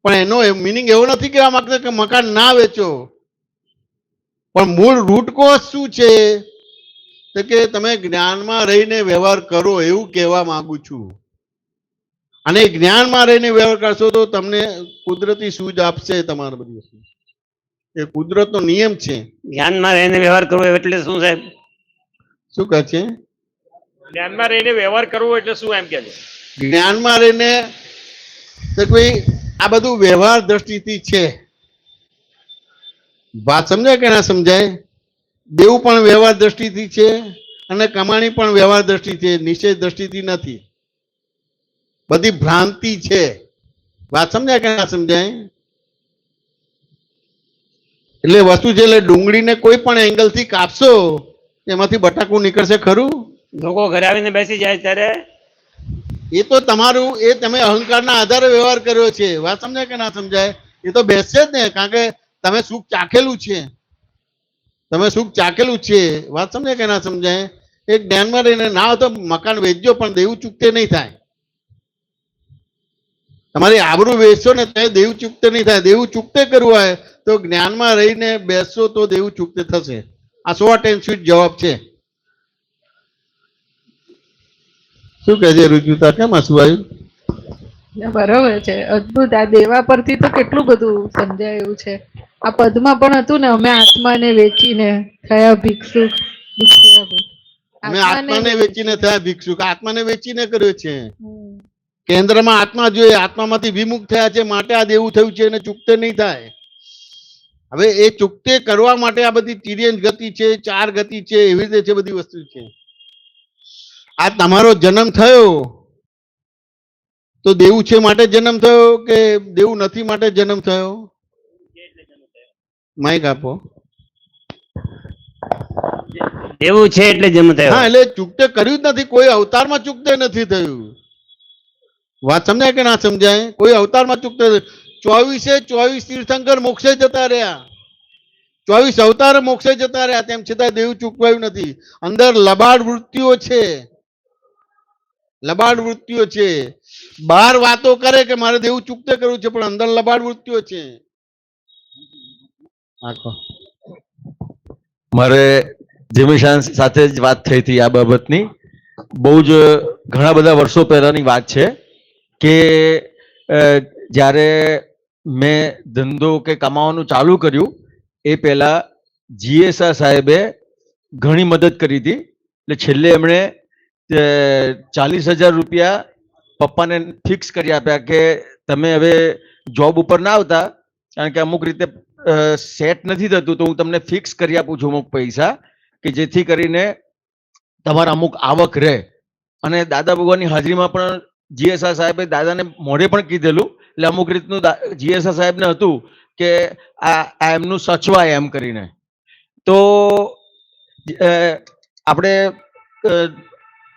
A: પણ એનો મિનિંગ એવો નથી કહેવા માંગતો કે મકાન ના વેચો, પણ મૂળ રૂટ કોઝ શું છે તો કે તમે જ્ઞાનમાં રહીને વ્યવહાર કરો, એવું કહેવા માંગુ છું. અને જ્ઞાનમાં રહીને વ્યવહાર કરશો તો તમને કુદરતી સૂઝ આપશે તમારે બધી વસ્તુ. એ કુદરતનો નિયમ છે.
E: જ્ઞાનમાં રહીને વ્યવહાર કરવો એટલે શું સાહેબ?
A: શું કહે છે?
F: જ્ઞાનમાં રહીને વ્યવહાર કરવો એટલે શું એમ કે છે?
A: જ્ઞાનમાં રહીને તો કોઈ આ બધું વ્યવહાર દ્રષ્ટિથી છે. વાત સમજાય કે ના સમજાય? દેવું પણ વ્યવહાર દ્રષ્ટિથી છે અને કમાણી પણ વ્યવહાર દ્રષ્ટિથી, નિશ્ચય દ્રષ્ટિથી નથી. બધી ભ્રાંતિ છે. વાત સમજાય કે ના સમજાય? એટલે વસ્તુ છે, એટલે ડુંગળીને કોઈ પણ એંગલથી કાપશો એમાંથી બટાકું નીકળશે ખરું?
E: લોકો ઘરે આવીને બેસી જાય ત્યારે
A: એ તો તમારું, એ તમે અહંકારના આધારે વ્યવહાર કર્યો છે. વાત સમજાય કે ના સમજાય? એ તો બેસશે જ ને, કારણ કે તમે સુખ ચાખેલું છે. તમે સુખ ચાખેલું છે. વાત સમજાય કે ના સમજાય? એ જ્ઞાનમાં રહીને ના હોય તો મકાન વેચજો, પણ દેવું ચૂકતે નહીં થાય. તમારી આબરૂ વેચશો ને તો દેવું ચૂકતે નહીં થાય. દેવું ચૂકતે કરવું હોય તો જ્ઞાનમાં રહીને બેસશો તો દેવું ચૂકતે થશે. આ 100% જવાબ છે. શું કહે છે રુજુતા? કેમ હસવું આવ્યું?
C: બરોબર છે, અદ્ભુત. આ દેવા પરથી તો કેટલું બધું સમજાયું છે. આ પદમાં પણ હતું ને, અમે આત્માને વેચીને થયા ભિક્ષુક.
A: અમે આત્માને વેચીને થયા ભિક્ષુક. આત્માને વેચીને કર્યો છે. કેન્દ્રમાં આત્મા જોઈએ, આત્મામાંથી વિમુખ થયા છે માટે આ દેવું થયું છે, અને ચૂકતે નહીં થાય. હવે એ ચૂકતે કરવા માટે આ બધી તિર્યંશ ગતિ છે, 4 ગતિ છે, એવી રીતે છે બધી વસ્તુ છે. આ તમારો જન્મ થયો તો દેવું છે માટે જન્મ થયો કે દેવું નથી માટે જન્મ થયો? માઈક આપો.
E: એવું છે એટલે જન્મ થયો.
A: હા, એટલે ચૂકતે કર્યું જ નથી. કોઈ અવતારમાં ચૂકતે નથી થયું. વાત સમજાય કે ના સમજાય? કોઈ અવતારમાં ચૂકતે 24 તીર્થંકર મોક્ષે જતા રહ્યા, 24 અવતાર મોક્ષે જતા રહ્યા, તેમ છતાં દેવું ચૂકવાયું નથી. અંદર લબાડ વૃત્તિઓ છે, લબાડ વૃત્તિઓ છે. બહાર વાતો કરે કે મારે દેવું ચૂકતે કરવું છે, પણ અંદર લબાડ વૃત્તિઓ છે.
G: મારે જીમેશાન સાથે જ વાત થઈ હતી આ બાબતની. બહુ જ ઘણા બધા વર્ષો પહેલાની વાત છે કે જ્યારે મેં ધંધો કે કમાવાનું ચાલુ કર્યું એ પહેલા જીએસઆર સાહેબે ઘણી મદદ કરી હતી. એટલે છેલ્લે એમણે 40,000 રૂપિયા પપ્પાને ફિક્સ કરી આપ્યા કે તમે હવે જોબ ઉપર ના આવતા, કારણ કે અમુક રીતે સેટ નથી થતું તો હું તમને ફિક્સ કરી આપું છું અમુક પૈસા કે જેથી કરીને તમારા અમુક આવક રહે. અને દાદા ભગવાનની હાજરીમાં પણ જીએસઆર સાહેબે દાદાને મોઢે પણ કીધેલું, એટલે અમુક રીતનું જીએસઆર સાહેબને હતું કે આ એમનું સચવાય એમ કરીને. તો આપણે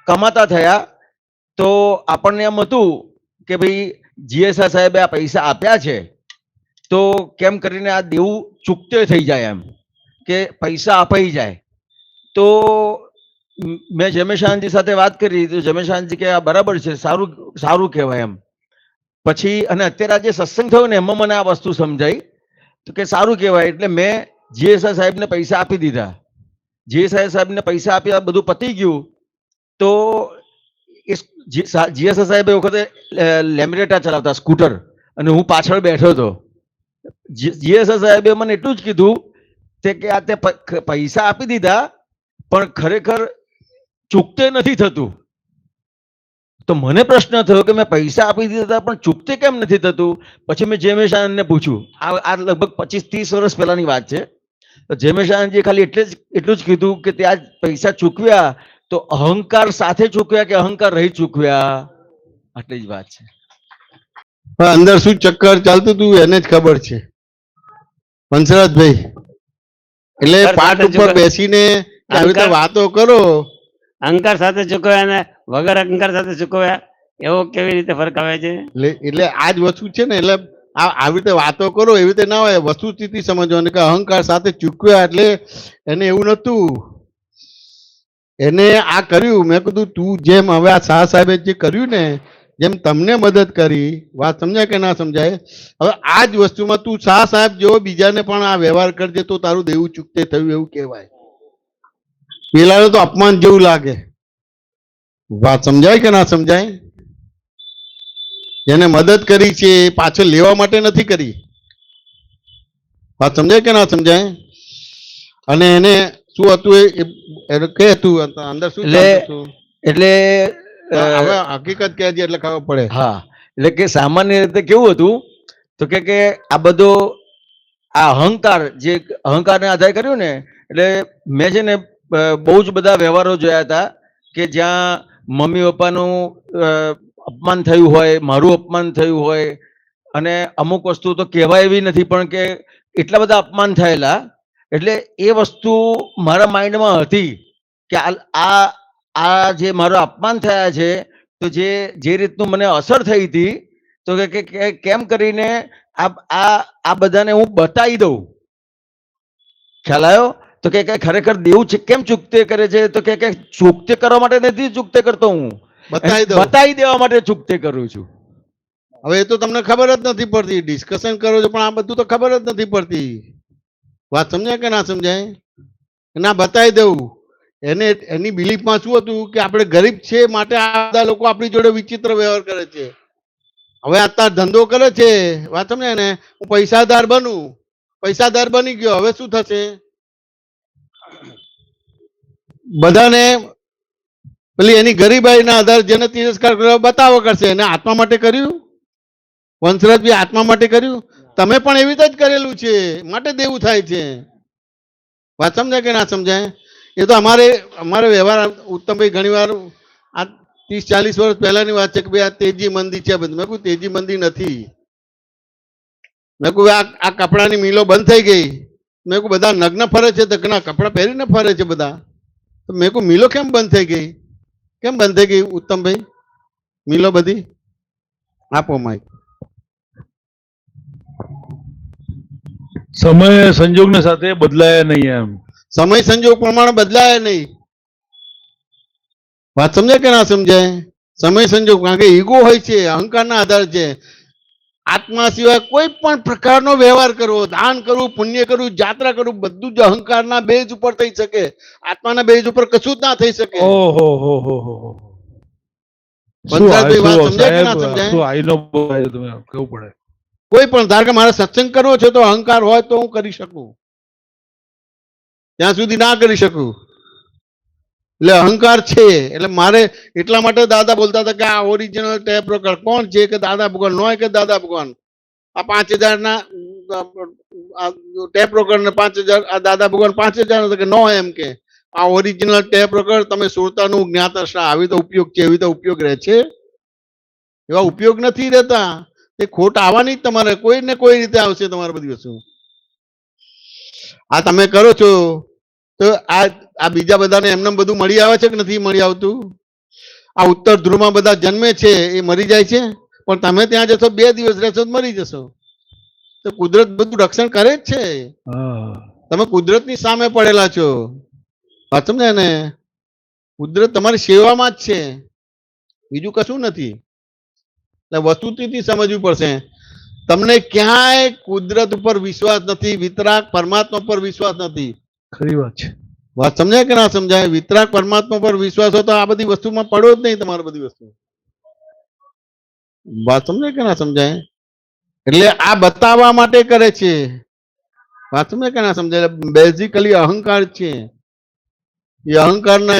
G: કમાતા થયા તો આપણને એમ હતું કે ભાઈ જીએસઆર સાહેબે આ પૈસા આપ્યા છે તો કેમ કરીને આ દેવું ચૂકતે થઈ જાય, એમ કે પૈસા અપાઈ જાય. તો મેં જમેશાનજી સાથે વાત કરી તો જમેશાનજી કે આ બરાબર છે, સારું સારું કહેવાય એમ. પછી અને અત્યારે આ જે સત્સંગ થયો ને એમાં મને આ વસ્તુ સમજાઈ તો કે સારું કહેવાય. એટલે મેં જીએસઆર સાહેબને પૈસા આપી દીધા. જીએસઆર સાહેબને પૈસા આપ્યા, બધું પતી ગયું. તો જીએસઆર સાહેબ એ વખતે લેમિનેટા ચલાવતા સ્કૂટર અને હું પાછળ બેઠો હતો. જીએસઆર સાહેબે મને એટલું જ કીધું કે આ તે પૈસા આપી દીધા પણ ખરેખર ચૂકતે નથી થતું. તો મને પ્રશ્ન થયો કે મેં પૈસા આપી દીધા પણ ચૂકતે કેમ નથી થતું. પછી મેં જમેશાનને પૂછ્યું, આ લગભગ 25-30 વર્ષ પહેલાની વાત છે. તો જમેશાનજીએ ખાલી એટલું જ કીધું કે ત્યાં પૈસા ચૂકવ્યા તો અહંકાર સાથે ચૂકવ્યા કે અહંકાર રહી ચૂકવ્યા, આટલી જ વાત છે.
A: પણ અંદર શું ચક્કર ચાલતું હતું એને જ ખબર છે વંશરાજભાઈ. એટલે પાઠ ઉપર બેસીને આવી રીતે વાતો કરો.
E: અહંકાર સાથે ચૂકવ્યા અને વગર અહંકાર સાથે ચૂકવ્યા એવો કેવી રીતે ફરક આવે છે?
A: એટલે આ જ વસ્તુ છે ને. એટલે આવી રીતે વાતો કરો એવી રીતે ના હોય, વસ્તુસ્થિતિ સમજવાની કે અહંકાર સાથે ચૂકવ્યા એટલે એને એવું નતું. એને આ કર્યું. મેં કીધું તું જેમ હવે આ શાહ સાહેબે જે કર્યું ને, જેમ તમને મદદ કરી, વાત સમજાય કે ના સમજાય. હવે આ જ વસ્તુમાં તું શાહ સાહેબ જેવો બીજાને પણ આ વ્યવહાર કરજે તો તારું દેવું ચૂકતે થયું એવું કહેવાય. પેલાને તો અપમાન જેવું લાગે. વાત સમજાય કે ના સમજાય? જેને મદદ કરી છે પાછળ લેવા માટે નથી કરી. વાત સમજાય કે ના સમજાય? અને એને શું હતું એ કે હતું અંદર શું હતું
G: એટલે
A: હવે હકીકત કહેજે એટલે ખબર પડે.
G: હા, એટલે કે સામાન્ય રીતે કેવું હતું તો કે આ બધો આ અહંકાર જે અહંકારને આધારે કર્યું ને, એટલે મેં છે ને બહુ જ બધા વ્યવહારો જોયા હતા કે જ્યાં મમ્મી પપ્પાનું અપમાન થયું હોય, મારું અપમાન થયું હોય, અને અમુક વસ્તુ તો કહેવાય એવી નથી પણ કે એટલા બધા અપમાન થયેલા. એટલે એ વસ્તુ મારા માઇન્ડમાં હતી કે આ જે મારું અપમાન થયા છે તો જે રીતનું મને અસર થઈ હતી તો કે કેમ કરીને આ બધાને હું બતાવી દઉં. ખ્યાલ આવ્યો? તો કે ખરેખર દેવું છે કેમ ચૂકતે કરે છે તો કે ચૂકતે કરવા માટે નથી ચૂકતે કરતો, હું બતાવી દેવા માટે ચૂકતે કરું છું.
A: હવે એ તો તમને ખબર જ નથી પડતી. ડિસ્કશન કરો છો પણ આ બધું તો ખબર જ નથી પડતી. વાત સમજાય કે ના સમજાય? ના બતાવી દઉં. એને એની બિલીફમાં શું હતું કે આપણે ગરીબ છે માટે આ બધા લોકો આપણી જોડે વિચિત્ર વ્યવહાર કરે છે. હવે અત્યારે ધંધો કરે છે, વાત સમજાય ને, હું પૈસાદાર બનું, પૈસાદાર બની ગયો, હવે શું થશે? બધાને પેલી એની ગરીબાઈના આધારે જેને તિરસ્કાર કર્યો બતાવો કરશે. એને આત્મા માટે કર્યું? વંશરાજભાઈ આત્મા માટે કર્યું? તમે પણ એવી રીતે જ કરેલું છે માટે દેવું થાય છે. વાત સમજાય કે ના સમજાય? એ તો અમારે વ્યવહાર ઉત્તમભાઈ ઘણી વાર આ 30-40 વર્ષ પહેલાની વાત છે કે ભાઈ આ તેજી મંદી છે. મેં કહ્યું તેજી મંદી નથી. મેં કહ્યું આ કપડાની મિલો બંધ થઈ ગઈ. મેં કહ્યું બધા નગ્ન ફરે છે તો ના કપડાં પહેરીને ફરે છે બધા. તો મેં કહ્યું મિલો કેમ બંધ થઈ ગઈ? કેમ બંધ થઈ ગઈ ઉત્તમભાઈ મિલો બધી? આપો માઇક.
D: સમય સંજોગને સાથે બદલાયા નહીં. એમ
A: સમય સંજોગ પ્રમાણે બદલાયા નહીં. વાત સમજાય કે ના સમજાય? સમય સંજોગ, કારણ કે ઈગો હોય છે, અહંકારના આધારે છે. આત્મા સિવાય કોઈ પણ પ્રકારનો વ્યવહાર કરવો, દાન કરવું, પુણ્ય કરવું, જાત્રા કરવું, બધું જ અહંકારના બેઝ ઉપર થઈ શકે. આત્માના બેઝ ઉપર કશું જ ના થઈ શકે. કોઈ પણ ધાર કે મારે સત્સંગ કરવો છે તો અહંકાર હોય તો હું કરી શકું, ત્યાં સુધી ના કરી શકું. એટલે અહંકાર છે. એટલે મારે એટલા માટે દાદા બોલતા હતા કે આ ઓરિજિનલ ટેપ રેકોર્ડ કોણ છે? કે દાદા ભગવાન. નો કે દાદા ભગવાન. આ 5000 ના ટેપ રેકોર્ડ ને 5000 આ દાદા ભગવાન 5000 કે નો એમ કે આ ઓરિજિનલ ટેપ રેકોર્ડ તમે શ્રોતાનું જ્ઞાતશા આવી તો ઉપયોગ છે, એવી તો ઉપયોગ રહે છે, એવા ઉપયોગ નથી રહેતા. એ ખોટ આવવાની જ તમારે કોઈ ને કોઈ રીતે આવશે તમારે બધી વસ્તુ. આ તમે કરો છો તો આ બીજા બધાને એમને બધું મળી આવે છે કે નથી મળી આવતું? આ ઉત્તર ધ્રુવમાં બધા જન્મે છે એ મરી જાય છે, પણ તમે ત્યાં જશો 2 દિવસ રહેશો તો મરી જશો. તો કુદરત બધું રક્ષણ કરે જ છે. તમે કુદરતની સામે પડેલા છો, સમજે ને? કુદરત તમારી સેવામાં જ છે, બીજું કશું નથી. એટલે વસ્તુથી સમજવું પડશે. તમને ક્યાંય કુદરત ઉપર વિશ્વાસ નથી, વિતરાગ પરમાત્મા પર વિશ્વાસ નથી.
D: ખરી વાત છે.
A: વાત સમજાય કે ના સમજાય? વિતરાગ પરમાત્મા પર વિશ્વાસ હોય તો આ બધી વસ્તુમાં પડો જ નહીં તમારે બધી વસ્તુ. વાત સમજાય કે ના સમજાય? એટલે આ બતાવવા માટે કરે છે. વાત સમજાય કે ના સમજાય? બેઝિકલી અહંકાર છે. એ અહંકારને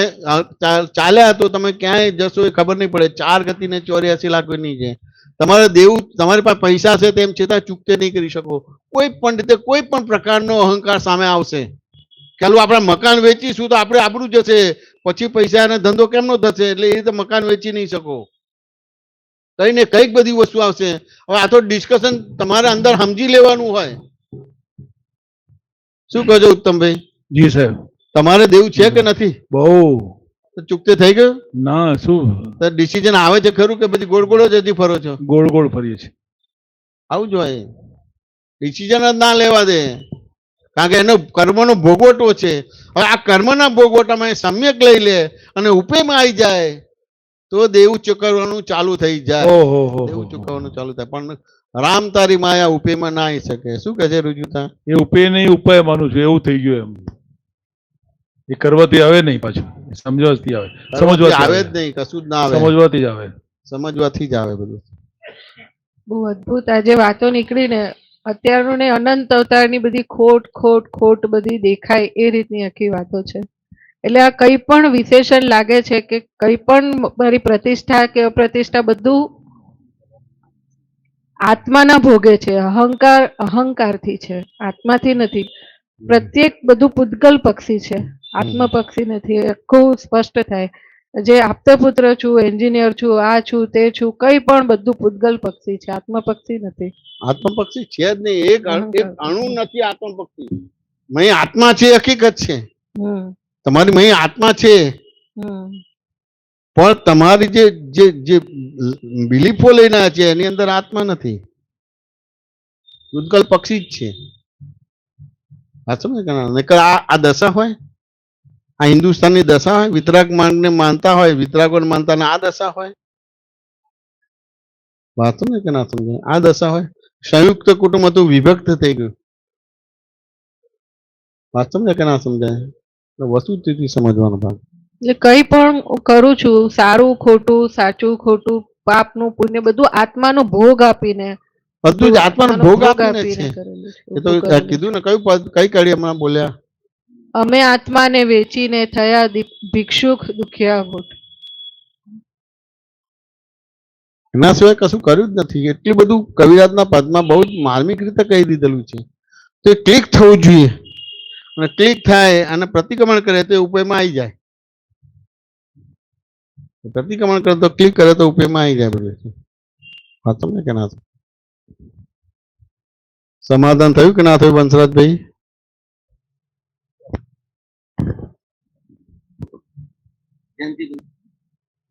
A: ચાલ્યા તો તમે ક્યાંય જશો એ ખબર નહીં પડે. 4 ગતિ ને 84 લાખ ની છે. તમારે દેવું, તમારી પાસે પૈસા છે તેમ છતાં ચૂકતે નહીં કરી શકો. કોઈ પણ રીતે કોઈ પણ પ્રકારનો અહંકાર સામે આવશે. ચાલો આપણે મકાન વેચીશું તો આપણે આબરૂ જશે, પછી પૈસા અને ધંધો કેમનો થશે? એટલે એ રીતે મકાન વેચી નહીં શકો. કઈ ને કઈક બધી વસ્તુ આવશે. હવે આ તો ડિસ્કશન તમારે અંદર સમજી લેવાનું હોય. શું કહો છો ઉત્તમભાઈ?
D: જી સાહેબ.
A: તમારે દેવું છે કે નથી?
D: બહુ.
A: તો ચૂકતે થઈ ગયું?
D: ના, શું
A: ડિસિઝન આવે છે ખરું કે પછી ગોળ ગોળ જ હજી ફરો છો?
D: ગોળ ગોળ ફરીએ છીએ.
A: આવું જોઈએ. ડિસિઝન જ ના લેવા દે, કારણ કે એનો કર્મનો ભોગવટો છે. હવે આ કર્મના ભોગવટામાં સમ્યક લઈ લે અને ઉપેમાં આવી જાય તો દેવું ચૂકવવાનું ચાલુ થઈ જાય. દેવું ચૂકવવાનું ચાલુ થાય. પણ રામ તારી માયા ઉપેમાં ના આવી શકે. શું કહે છે રુજુતા?
D: એ ઉપે નહીં ઉપાય માનું છું એવું થઈ ગયું. એમ એ કરવાથી આવે નહીં, પાછું સમજવાથી આવે. સમજવાથી
A: આવે જ નહીં, કશું જ ના આવે.
D: સમજવાથી જ આવે.
A: સમજવાથી જ આવે બધું.
C: બહુ અદભુત આજે વાતો નીકળીને. અત્યારનું ને અનંત અવતારની બધી ખોટ ખોટ ખોટ બધી દેખાય એ રીતની આખી વાતો છે. એટલે આ કંઈ પણ વિશેષણ લાગે છે કે કંઈ પણ મારી પ્રતિષ્ઠા કે અપ્રતિષ્ઠા બધું આત્માના ભોગે છે. અહંકારથી છે, આત્માથી નથી. પ્રત્યેક બધું પૂતગલ પક્ષી છે, આત્મ પક્ષી નથી. આખું સ્પષ્ટ થાય. જે આપતા પુત્ર છું, એન્જિનિયર છું, આ છું, તે છું, કંઈ પણ બધું પૂતગલ પક્ષી છે, આત્મ પક્ષી નથી.
A: આત્મ પક્ષી છે જ નહીં. એક અણુ નથી આત્મ પક્ષી. મહી આત્મા છે, હકીકત છે. તમારી મહી આત્મા છે, પણ તમારી જે જે જે બિલીફો લઈને છે એની અંદર આત્મા નથી. પૂતગલ પક્ષી જ છે. આ સમજ કે આ દશા હોય, આ હિન્દુસ્તાનની દશા હોય. વિતરાગ માર્ગને માનતા હોય, વિતરાગોને માનતા આ દશા હોય. વાત સમજે કે ના સમજે? આ દશા હોય. સંયુક્ત કુટુંબ હતું, વિભક્ત થઈ ગયું. વાત સમજે કે ના સમજાય? વસ્તુથી સમજવાનો ભાગ.
C: એટલે કંઈ પણ કરું છું, સારું ખોટું, સાચું ખોટું, પાપનું પુણ્ય, બધું આત્માનો ભોગ આપીને,
A: બધું જ આત્માનો ભોગ આપીને છે. એ તો કીધું ને, કયું પદ, કઈ કડી હમણાં બોલ્યા?
C: અમે આત્માને વેચીને થયા ભિક્ષુક દુખિયા હોઠ.
A: એના સિવાય કશું કર્યું જ નથી. એટલું બધું કવિરાજના પદમાં બહુ જ માર્મિક રીતે કહી દીધેલું છે. તો એ ક્લિક થવું જોઈએ, અને ક્લિક થાય અને પ્રતિક્રમણ કરે તો ઉપાયમાં આવી જાય. પ્રતિક્રમણ કરે તો ક્લિક કરે તો ઉપાયમાં આવી જાય બધું. વાત સમજે કે ના? સમાધાન થયું કે ના થયું બંસરાજભાઈ?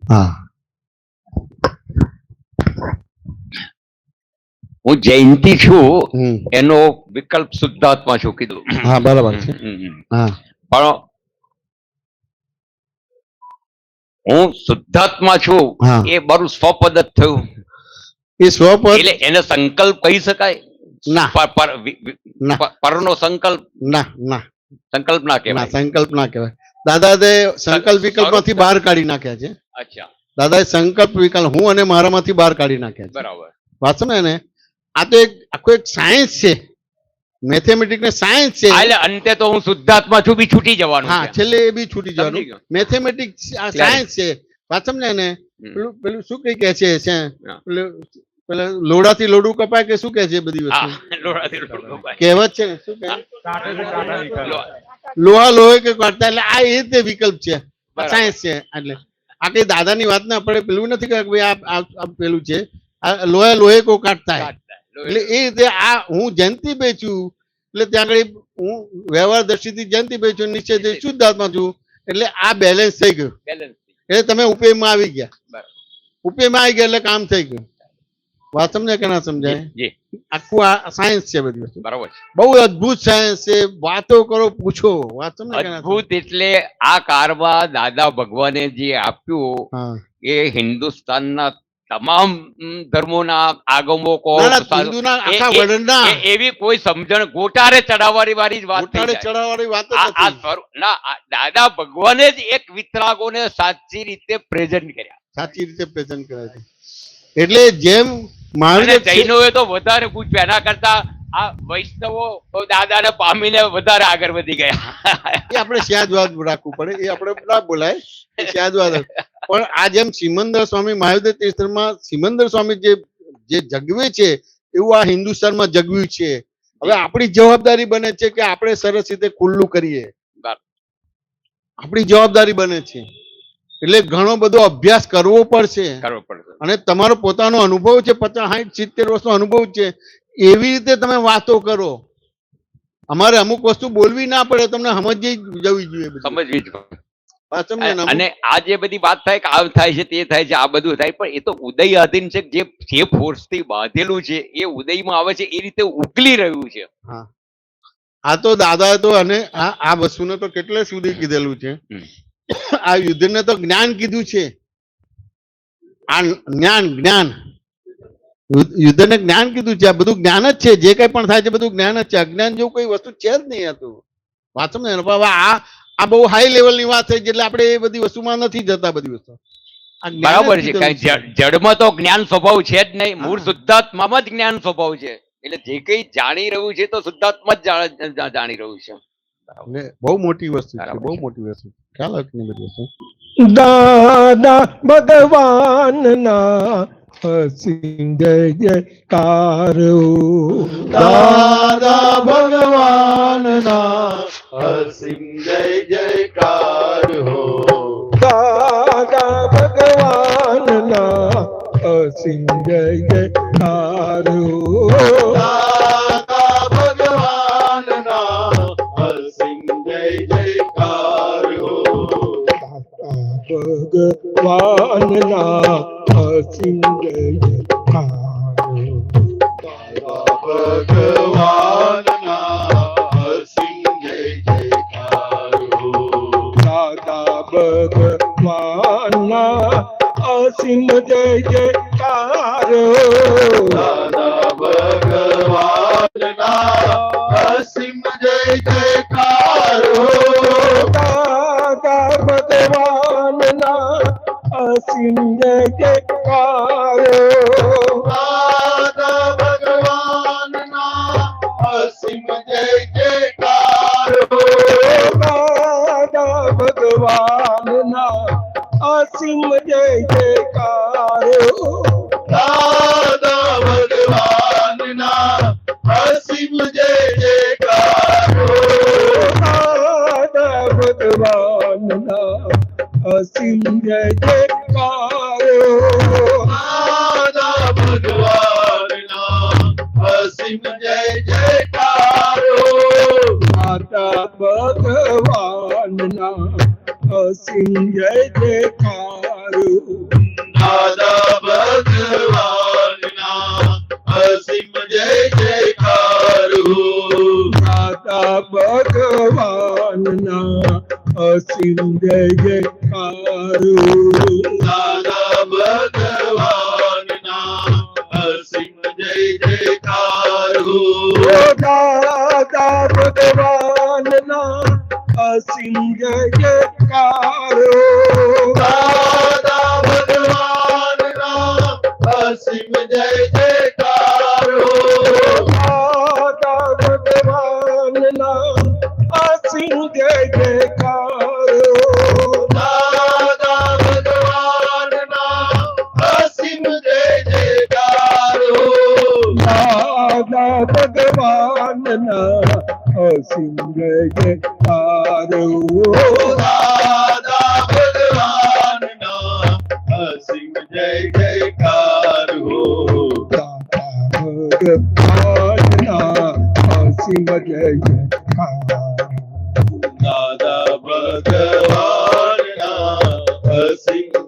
A: હા,
H: હું જયંતિ છું, એનો વિકલ્પ શુદ્ધાત્મા છું કીધું.
A: હા, બરાબર છે. હા,
H: પણ હું શુદ્ધાત્મા છું એ મારું સ્વપદ જ થયું.
A: એ સ્વપદ
H: એટલે એને સંકલ્પ કહી શકાય?
A: ના,
H: પરનો સંકલ્પ
A: ના, ના,
H: સંકલ્પ ના કહેવાય.
A: સંકલ્પ ના કહેવાય. દાદા સંકલ્પ વિકલ્પ માંથી બહાર કાઢી નાખ્યા છે.
H: અચ્છા.
A: દાદાએ સંકલ્પ વિકલ્પ હું અને મારામાંથી બહાર કાઢી નાખ્યા છે.
H: બરાબર.
A: વાત સમજે ને? આ તો આખો એક સાયન્સ છે, મેથેમેટિક્સ ને સાયન્સ છે.
H: એટલે અંતે તો હું શુદ્ધાત્મા છું, બી છૂટી જવાનું.
A: હા, છેલ્લે એ બી છૂટી જવાનું. મેથેમેટિક્સ સાયન્સ છે. વાત સમજે ને? પેલું શું કઈ કહે છે, પેલા લોડાથી લોડું કપાય કે શું કે છે બધી વસ્તુ
H: હા લોડાથી લોડું કપાય.
A: કહેવત છે ને શું કહે લોહા લોહે કે કાઢતા એટલે આ એ રીતે વિકલ્પ છે સાયન્સ છે એટલે આ કઈ દાદાની વાત ના આપણે પેલું નથી કે ભાઈ આ પેલું છે આ લોહે લોહે કો કાઢતા એટલે એ રીતે આ હું જયંતિભાઈ છું એટલે ત્યાં આગળ હું વ્યવહાર દ્રષ્ટિથી જયંતિભાઈ છું નિશ્ચયથી શુદ્ધાત્મા છું એટલે આ બેલેન્સ થઈ ગયું
H: બેલેન્સ
A: એટલે તમે ઉપેયમાં આવી ગયા
H: બરાબર.
A: ઉપેયમાં આવી ગયા એટલે કામ થઈ ગયું વાત સમજાય કે ના સમજાય
H: જી
A: આખું આ સાયન્સ છે બધી વસ્તુ
H: બરાબર છે.
A: બહુ અદભુત સાયન્સ છે વાતો કરો પૂછો વાત સમજાય કે ના સમજાય?
H: અદ્ભુત એટલે આ કારમાં દાદા ભગવાને જે આપ્યું
A: હા
H: એ હિન્દુસ્તાનના તમામ ધર્મોના આગમો કહો
A: ના, ના, હિન્દુના આખા વર્ણના
H: એવી કોઈ સમજણ ગોટારે ચડાવવાની વાળી જ વાત થઈ
A: ગોટાળે
H: જાય.
A: ચડાવવાની વાત જ
H: આ
A: નથી.
H: ના આ દાદા ભગવાને જ એક વિતરાગોને સાચી રીતે પ્રેઝન્ટ કર્યા
A: સાચી રીતે પ્રેઝન્ટ કરે છે એટલે જેમ
H: અને
A: મહાવીર
H: જૈનોએ તો વધારે પૂછ્યું એના કરતા આ વૈષ્ણવો દાદાને પામીને વધારે આગળ વધી ગયા.
A: એ આપણે સ્યાદવાદ રાખવું પડે એ આપણે ના બોલાય એ સ્યાદવાદ પણ આ જેમ સિમંદર સ્વામી મહાવીર તીર્થમાં સિમંદર સ્વામી જે જગવે છે એવું આ હિન્દુસ્તાનમાં જગવ્યું છે. હવે આપણી જવાબદારી બને છે કે આપણે સરસ રીતે ખુલ્લું કરીએ
H: બરાબર.
A: આપણી જવાબદારી બને છે એટલે ઘણો બધો અભ્યાસ કરવો પડશે
H: કરવો પડશે.
A: અને તમારો પોતાનો અનુભવ છે 50, 60, 70 વર્ષનો અનુભવ છે એવી રીતે તમે વાતો કરો. અમારે અમુક વસ્તુ બોલવી ના પડે તમને સમજી જવી જોઈએ બધી.
H: સમજવી જ પડે.
A: વાત સમજ્યા ને? અમુક
H: અને આ જે બધી વાત થાય કે આમ થાય છે તે થાય છે આ બધું થાય પણ એ તો ઉદય અધીન છે જે ફોર્સ થી બાંધેલું છે એ ઉદયમાં આવે છે એ રીતે ઉકલી રહ્યું છે.
A: હા આ તો દાદા તો અને આ વસ્તુને તો કેટલે સુધી કીધેલું છે આ યુદ્ધને તો જ્ઞાન કીધું છે. આ જ્ઞાન યુદ્ધને જ્ઞાન કીધું છે. આ બધું જ્ઞાન જ છે જે કઈ પણ થાય છે બધું જ્ઞાન જ છે. અજ્ઞાન જેવું કોઈ વસ્તુ છે જ નહીં હતું. વાત સમજે ને? હવે આ બહુ હાઈ લેવલ ની વાત થઈ એટલે આપણે એ બધી વસ્તુમાં નથી જતા. બધી વસ્તુ આ જ્ઞાન જ
H: બરાબર છે.
A: કીધેલું
H: કઈ જડમાં તો જ્ઞાન સ્વભાવ છે જ નહીં. મૂળ શુદ્ધાત્મામાં જ જ્ઞાન સ્વભાવ છે એટલે જે કઈ જાણી રહ્યું છે તો શુદ્ધાત્મા જ જાણી રહ્યું છે.
A: એટલે બહુ મોટી વસ્તુ છે. બહુ મોટી વસ્તુ ખ્યાલ આવે ને બધી વસ્તુ.
I: દાદા ભગવાનના અસીમ જય જયકારો
A: દાદા ભગવાનના અસીમ જય જયકાર હો
I: દાદા ભગવાનના અસીમ જય જયકારો
A: દાદા ભગવાનના અસીમ જય જયકાર હો
I: ભગવાનના અસીમ જય જયકારો
A: ભગવાનના અસીમ જય જયકાર હો
I: દાદા ભગવાનના અસીમ જય જયકારો
A: દાદા ભગવાનના અસીમ જય જયકાર હો
I: દાદા ભગવાનના અસીમ જય જયકારો
A: દાદા ભગવાનના અસીમ જય જયકાર હો
I: દાદા ભગવાનના અસીમ જય જયકારો
A: દાદા ભગવાનના અસીમ જય જયકાર હો
I: દાદા ભગવાનના અસીમ જય જયકારો
A: દાદા ભગવાનના અસીમ જય જયકાર હો
I: માતા ભગવાનના અસીમ જય જયકારો
A: દાદા ભગવાનના અસીમ જય જયકાર હો
I: દાદા ભગવાનના અસીમ જય જયકારો
A: દાદા ભગવાનના અસીમ જય જયકાર હો
I: દાદા ભગવાનના અસીમ જય જયકારો
A: દાદા ભગવાનના અસીમ જય જયકાર હો
I: દાદા ભગવાનના અસીમ જય જયકારો
A: દાદા ભગવાનના અસીમ જય જયકાર